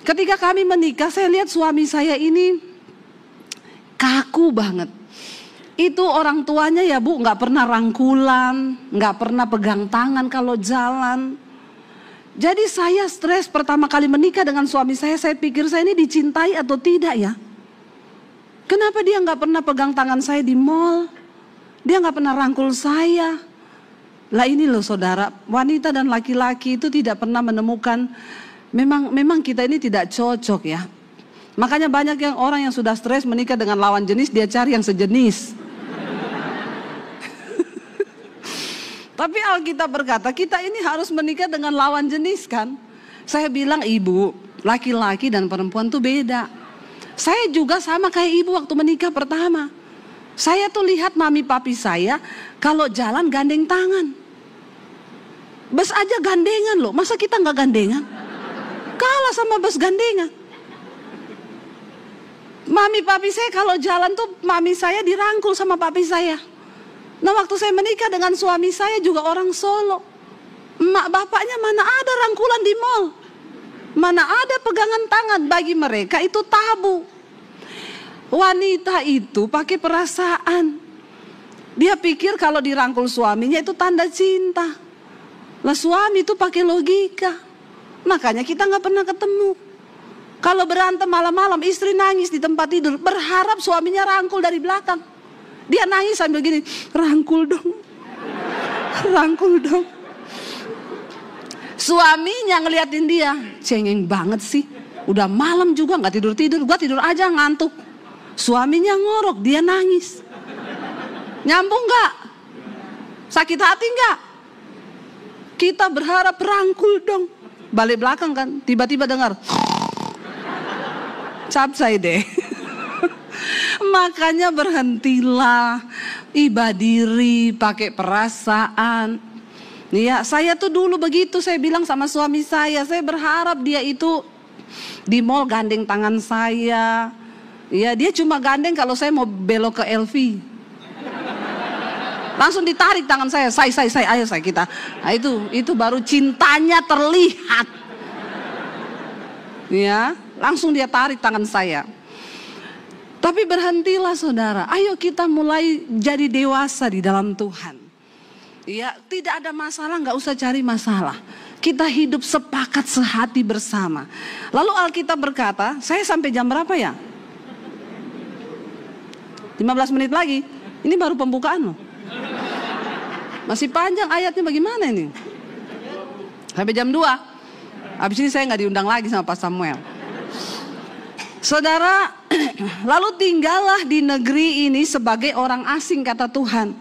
Ketika kami menikah, saya lihat suami saya ini kaku banget. Itu orang tuanya ya bu, nggak pernah rangkulan, nggak pernah pegang tangan kalau jalan. Jadi saya stres pertama kali menikah dengan suami saya pikir saya ini dicintai atau tidak ya. Kenapa dia nggak pernah pegang tangan saya di mall? Dia nggak pernah rangkul saya. Lah ini loh saudara, wanita dan laki-laki itu tidak pernah menemukan, memang kita ini tidak cocok ya. Makanya banyak yang orang yang sudah stres menikah dengan lawan jenis, dia cari yang sejenis. Tapi Alkitab berkata kita ini harus menikah dengan lawan jenis kan. Saya bilang ibu, laki-laki dan perempuan tuh beda. Saya juga sama kayak ibu waktu menikah pertama. Saya tuh lihat mami papi saya kalau jalan gandeng tangan. Bus aja gandengan loh, masa kita nggak gandengan? Kalah sama bus gandengan. Mami papi saya kalau jalan tuh mami saya dirangkul sama papi saya. Nah waktu saya menikah dengan suami saya juga orang Solo. Emak bapaknya mana ada rangkulan di mall. Mana ada pegangan tangan, bagi mereka itu tabu. Wanita itu pakai perasaan. Dia pikir kalau dirangkul suaminya itu tanda cinta. Lah suami itu pakai logika. Makanya kita nggak pernah ketemu. Kalau berantem malam-malam istri nangis di tempat tidur, berharap suaminya rangkul dari belakang. Dia nangis sambil gini, rangkul dong, rangkul dong. Suaminya ngeliatin dia, cengeng banget sih. Udah malam juga nggak tidur-tidur, gua tidur aja ngantuk. Suaminya ngorok, dia nangis. Nyambung nggak? Sakit hati nggak? Kita berharap rangkul dong. Balik belakang kan, tiba-tiba dengar, capsai deh. Makanya berhentilah, iba diri, pakai perasaan. Ya, saya tuh dulu begitu, saya bilang sama suami saya berharap dia itu di mall gandeng tangan saya. Ya, dia cuma gandeng kalau saya mau belok ke LV. Langsung ditarik tangan saya, ayo saya kita. Nah, itu baru cintanya terlihat. Ya, langsung dia tarik tangan saya. Tapi berhentilah saudara, ayo kita mulai jadi dewasa di dalam Tuhan. Ya, tidak ada masalah, nggak usah cari masalah. Kita hidup sepakat sehati bersama. Lalu Alkitab berkata, saya sampai jam berapa ya? 15 menit lagi. Ini baru pembukaan loh. Masih panjang ayatnya, bagaimana ini? Sampai jam 2. Habis ini saya nggak diundang lagi sama Pak Samuel. Saudara, Lalu tinggallah di negeri ini sebagai orang asing, kata Tuhan.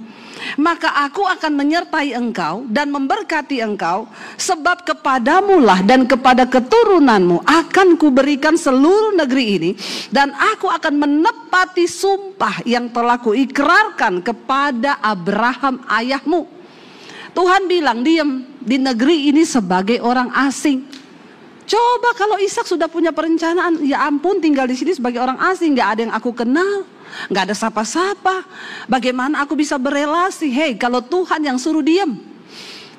Maka aku akan menyertai engkau dan memberkati engkau, sebab kepadamu lah dan kepada keturunanmu akan kuberikan seluruh negeri ini, dan aku akan menepati sumpah yang telah kuikrarkan kepada Abraham ayahmu. Tuhan bilang diam di negeri ini sebagai orang asing. Coba kalau Ishak sudah punya perencanaan, ya ampun, tinggal di sini sebagai orang asing, gak ada yang aku kenal, gak ada sapa-sapa, bagaimana aku bisa berelasi? Hei, kalau Tuhan yang suruh diam.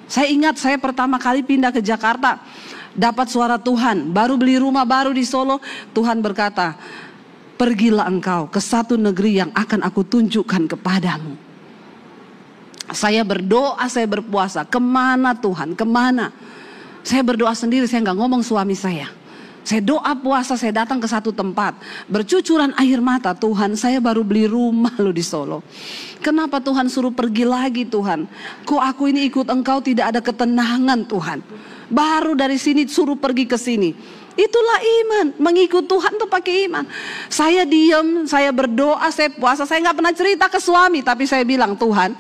Saya ingat saya pertama kali pindah ke Jakarta, dapat suara Tuhan, baru beli rumah baru di Solo. Tuhan berkata, pergilah engkau ke satu negeri yang akan aku tunjukkan kepadamu. Saya berdoa, saya berpuasa, kemana Tuhan, kemana? Saya berdoa sendiri, saya nggak ngomong suami saya. Saya doa puasa, saya datang ke satu tempat, bercucuran air mata. Tuhan, saya baru beli rumah loh di Solo. Kenapa Tuhan suruh pergi lagi Tuhan? Kok aku ini ikut engkau tidak ada ketenangan Tuhan? Baru dari sini suruh pergi ke sini. Itulah iman, mengikut Tuhan tuh pakai iman. Saya diam, saya berdoa, saya puasa, saya nggak pernah cerita ke suami, tapi saya bilang, Tuhan,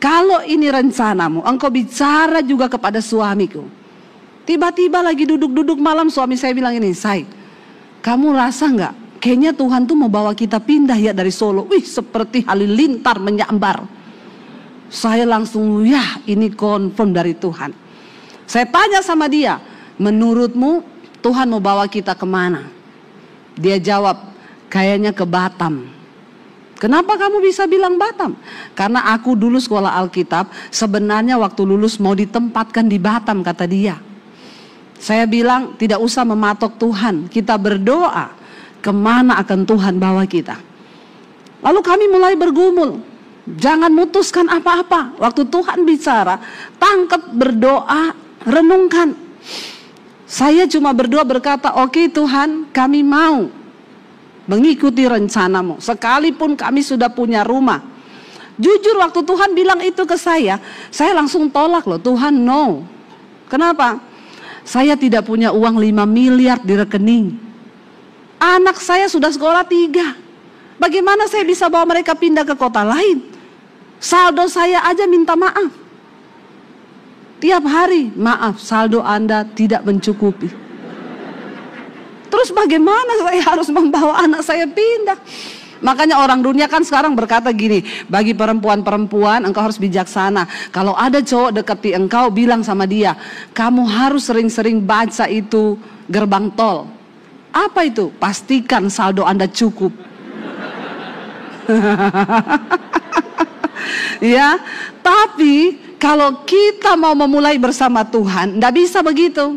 kalau ini rencanamu, engkau bicara juga kepada suamiku. Tiba-tiba lagi duduk-duduk malam, suami saya bilang ini, Say, kamu rasa nggak? Kayaknya Tuhan tuh mau bawa kita pindah ya dari Solo. Wih, seperti halilintar menyambar. Saya langsung, ya ini confirm dari Tuhan. Saya tanya sama dia, menurutmu Tuhan mau bawa kita kemana? Dia jawab, kayaknya ke Batam. Kenapa kamu bisa bilang Batam? Karena aku dulu sekolah Alkitab, sebenarnya waktu lulus mau ditempatkan di Batam, kata dia. Saya bilang tidak usah mematok Tuhan, kita berdoa kemana akan Tuhan bawa kita. Lalu kami mulai bergumul, jangan mutuskan apa-apa. Waktu Tuhan bicara, tangkap, berdoa, renungkan. Saya cuma berdoa berkata, oke Tuhan, kami mau mengikuti rencanamu, sekalipun kami sudah punya rumah. Jujur waktu Tuhan bilang itu ke saya langsung tolak loh, Tuhan no. Kenapa? Saya tidak punya uang 5 miliar di rekening. Anak saya sudah sekolah 3. Bagaimana saya bisa bawa mereka pindah ke kota lain? Saldo saya aja minta maaf. Tiap hari, maaf, saldo Anda tidak mencukupi. Terus bagaimana saya harus membawa anak saya pindah? Makanya orang dunia kan sekarang berkata gini, bagi perempuan-perempuan engkau harus bijaksana. Kalau ada cowok dekati engkau, bilang sama dia, kamu harus sering-sering baca itu gerbang tol. Apa itu? Pastikan saldo Anda cukup. Ya, tapi kalau kita mau memulai bersama Tuhan, enggak bisa begitu.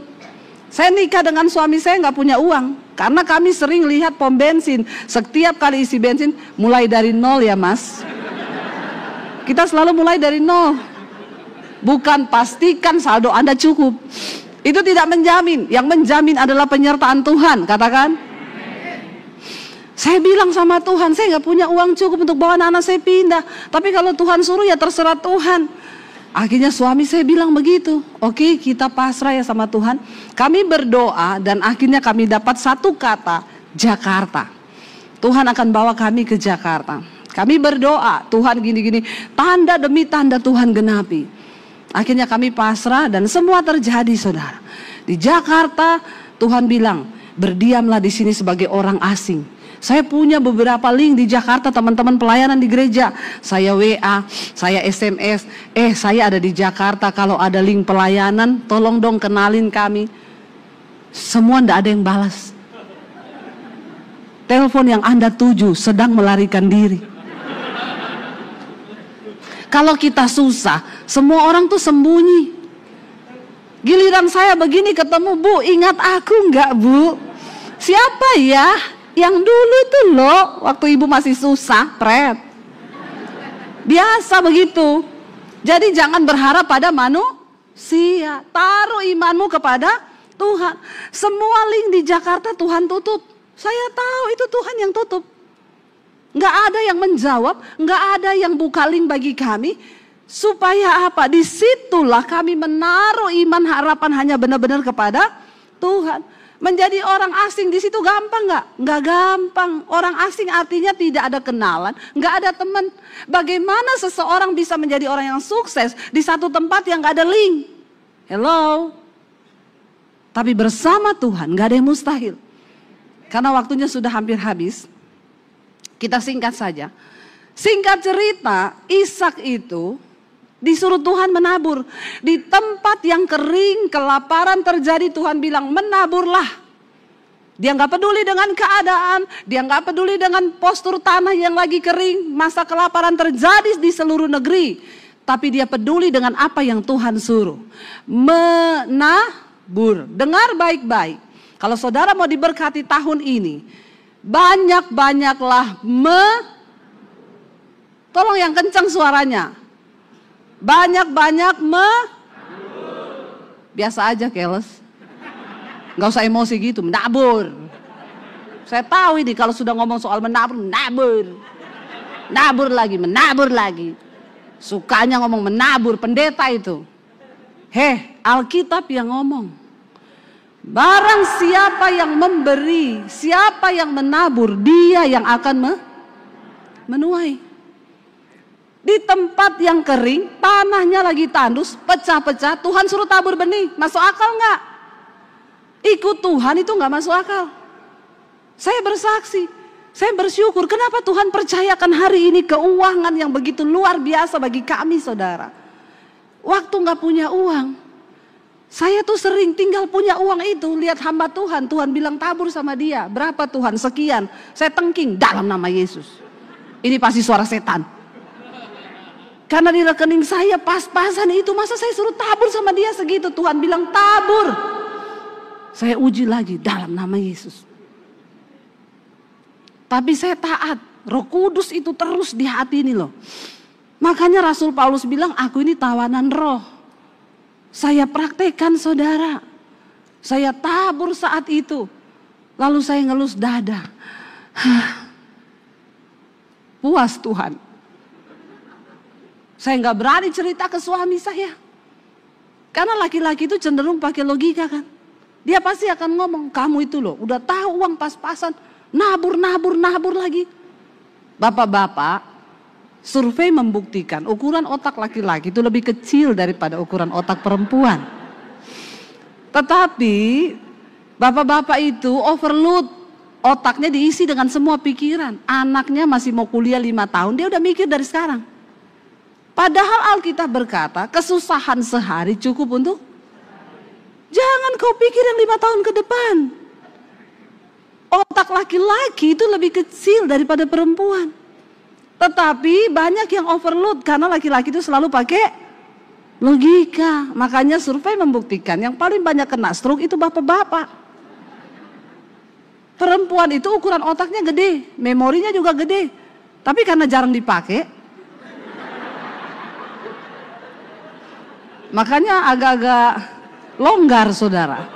Saya nikah dengan suami saya nggak punya uang, karena kami sering lihat pom bensin. Setiap kali isi bensin, mulai dari nol ya mas. Kita selalu mulai dari nol. Bukan pastikan saldo Anda cukup. Itu tidak menjamin. Yang menjamin adalah penyertaan Tuhan, katakan. Saya bilang sama Tuhan, saya nggak punya uang cukup untuk bawa anak saya pindah. Tapi kalau Tuhan suruh ya terserah Tuhan. Akhirnya suami saya bilang begitu. Oke, kita pasrah ya sama Tuhan. Kami berdoa dan akhirnya kami dapat satu kata, Jakarta. Tuhan akan bawa kami ke Jakarta. Kami berdoa, Tuhan gini-gini, tanda demi tanda Tuhan genapi. Akhirnya kami pasrah dan semua terjadi saudara. Di Jakarta Tuhan bilang, berdiamlah di sini sebagai orang asing. Saya punya beberapa link di Jakarta, teman-teman pelayanan di gereja. Saya WA, saya SMS, saya ada di Jakarta, kalau ada link pelayanan tolong dong kenalin kami. Semua ndak ada yang balas. Telepon yang Anda tuju sedang melarikan diri. Kalau kita susah, semua orang tuh sembunyi. Giliran saya begini ketemu, Bu, ingat aku enggak, Bu? Siapa ya? Yang dulu tuh loh, waktu ibu masih susah, pret. Biasa begitu. Jadi jangan berharap pada manusia. Taruh imanmu kepada Tuhan. Semua link di Jakarta Tuhan tutup. Saya tahu itu Tuhan yang tutup. Nggak ada yang menjawab, nggak ada yang buka link bagi kami. Supaya apa? Disitulah kami menaruh iman harapan hanya benar-benar kepada Tuhan. Menjadi orang asing di situ gampang nggak? Nggak gampang. Orang asing artinya tidak ada kenalan, nggak ada teman. Bagaimana seseorang bisa menjadi orang yang sukses di satu tempat yang nggak ada link? Hello? Tapi bersama Tuhan nggak ada yang mustahil. Karena waktunya sudah hampir habis, kita singkat saja. Singkat cerita, Ishak itu disuruh Tuhan menabur. Di tempat yang kering, kelaparan terjadi, Tuhan bilang menaburlah. Dia nggak peduli dengan keadaan, dia nggak peduli dengan postur tanah yang lagi kering. Masa kelaparan terjadi di seluruh negeri. Tapi dia peduli dengan apa yang Tuhan suruh. Menabur. Dengar baik-baik. Kalau saudara mau diberkati tahun ini, banyak-banyaklah tolong yang kencang suaranya. Banyak-banyak biasa aja keles. Gak usah emosi gitu, menabur. Saya tahu ini kalau sudah ngomong soal menabur, menabur lagi. Sukanya ngomong menabur, pendeta itu. Alkitab yang ngomong. Barang siapa yang memberi, siapa yang menabur, dia yang akan menuai. Di tempat yang kering, tanahnya lagi tandus, pecah-pecah, Tuhan suruh tabur benih. Masuk akal nggak? Ikut Tuhan itu nggak masuk akal. Saya bersaksi, saya bersyukur. Kenapa Tuhan percayakan hari ini keuangan yang begitu luar biasa bagi kami, saudara? Waktu nggak punya uang, saya tuh sering tinggal punya uang itu. Lihat hamba Tuhan, Tuhan bilang tabur sama dia. Berapa Tuhan? Sekian. Saya tengking dalam nama Yesus. Ini pasti suara setan. Karena di rekening saya pas-pasan itu, masa saya suruh tabur sama dia segitu? Tuhan bilang tabur. Saya uji lagi dalam nama Yesus. Tapi saya taat. Roh Kudus itu terus di hati ini loh. Makanya Rasul Paulus bilang, aku ini tawanan roh. Saya praktekkan, saudara. Saya tabur saat itu. Lalu saya ngelus dada. Puas Tuhan. Saya nggak berani cerita ke suami saya. Karena laki-laki itu cenderung pakai logika kan. Dia pasti akan ngomong, kamu itu loh udah tahu uang pas-pasan, nabur lagi. Bapak-bapak, survei membuktikan ukuran otak laki-laki itu lebih kecil daripada ukuran otak perempuan. Tetapi bapak-bapak itu overload, otaknya diisi dengan semua pikiran. Anaknya masih mau kuliah 5 tahun, dia udah mikir dari sekarang. Padahal Alkitab berkata, kesusahan sehari cukup untuk, jangan kau pikir yang 5 tahun ke depan. Otak laki-laki itu lebih kecil daripada perempuan. Tetapi banyak yang overload karena laki-laki itu selalu pakai logika. Makanya survei membuktikan yang paling banyak kena stroke itu bapak-bapak. Perempuan itu ukuran otaknya gede, memorinya juga gede. Tapi karena jarang dipakai, makanya agak-agak longgar, saudara.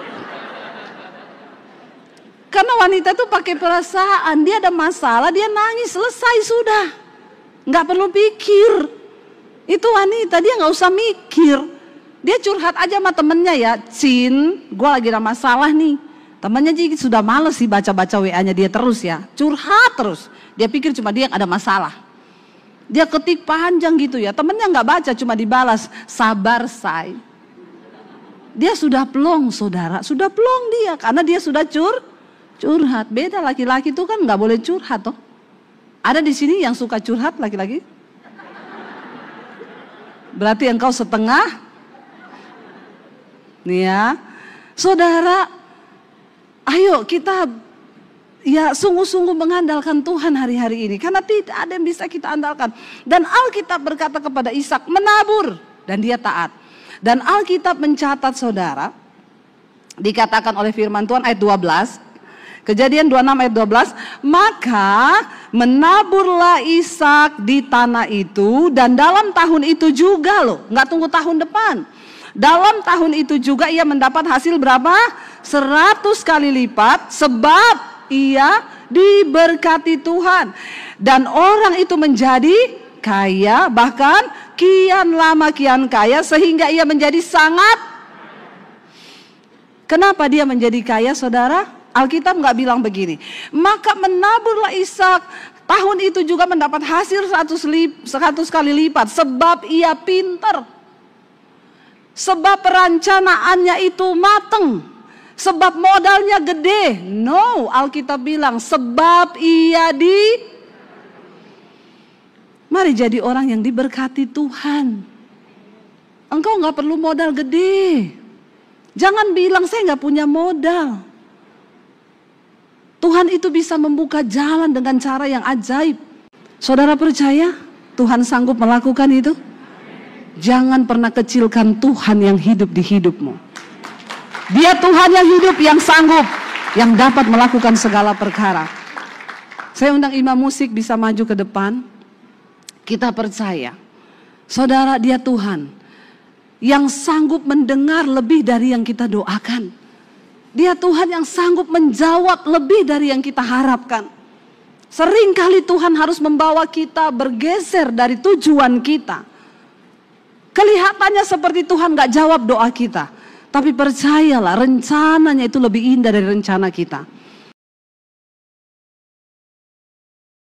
Karena wanita tuh pakai perasaan, dia ada masalah, dia nangis, selesai sudah. Nggak perlu pikir. Itu wanita, dia nggak usah mikir. Dia curhat aja sama temennya ya, Cin, gue lagi ada masalah nih. Temennya jadi sudah males sih baca-baca WA-nya dia terus ya, curhat terus. Dia pikir cuma dia yang ada masalah. Dia ketik panjang gitu ya, temennya nggak baca, cuma dibalas, sabar say. Dia sudah plong, saudara, sudah plong dia, karena dia sudah curhat. Beda laki-laki itu kan nggak boleh curhat toh. Ada di sini yang suka curhat laki-laki? Berarti engkau setengah. Nih ya, saudara, ayo kita ya sungguh-sungguh mengandalkan Tuhan hari-hari ini. Karena tidak ada yang bisa kita andalkan. Dan Alkitab berkata kepada Ishak, menabur. Dan dia taat. Dan Alkitab mencatat, saudara, dikatakan oleh firman Tuhan ayat 12. Kejadian 26 ayat 12. Maka menaburlah Ishak di tanah itu. Dan dalam tahun itu juga loh. Nggak tunggu tahun depan. Dalam tahun itu juga ia mendapat hasil berapa? 100 kali lipat. Sebab ia diberkati Tuhan. Dan orang itu menjadi kaya, bahkan kian lama kian kaya, sehingga ia menjadi sangat. Kenapa dia menjadi kaya, saudara? Alkitab nggak bilang begini. Maka menaburlah Ishak, tahun itu juga mendapat hasil 100 kali lipat. Sebab ia pintar. Sebab perencanaannya itu mateng. Sebab modalnya gede. No, Alkitab bilang sebab ia Mari jadi orang yang diberkati Tuhan. Engkau nggak perlu modal gede. Jangan bilang saya nggak punya modal. Tuhan itu bisa membuka jalan dengan cara yang ajaib. Saudara percaya Tuhan sanggup melakukan itu? Jangan pernah kecilkan Tuhan yang hidup di hidupmu. Dia Tuhan yang hidup, yang sanggup, yang dapat melakukan segala perkara. Saya undang imam musik bisa maju ke depan. Kita percaya, saudara, dia Tuhan yang sanggup mendengar lebih dari yang kita doakan. Dia Tuhan yang sanggup menjawab lebih dari yang kita harapkan. Seringkali Tuhan harus membawa kita bergeser dari tujuan kita. Kelihatannya seperti Tuhan gak jawab doa kita. Tapi percayalah, rencananya itu lebih indah dari rencana kita.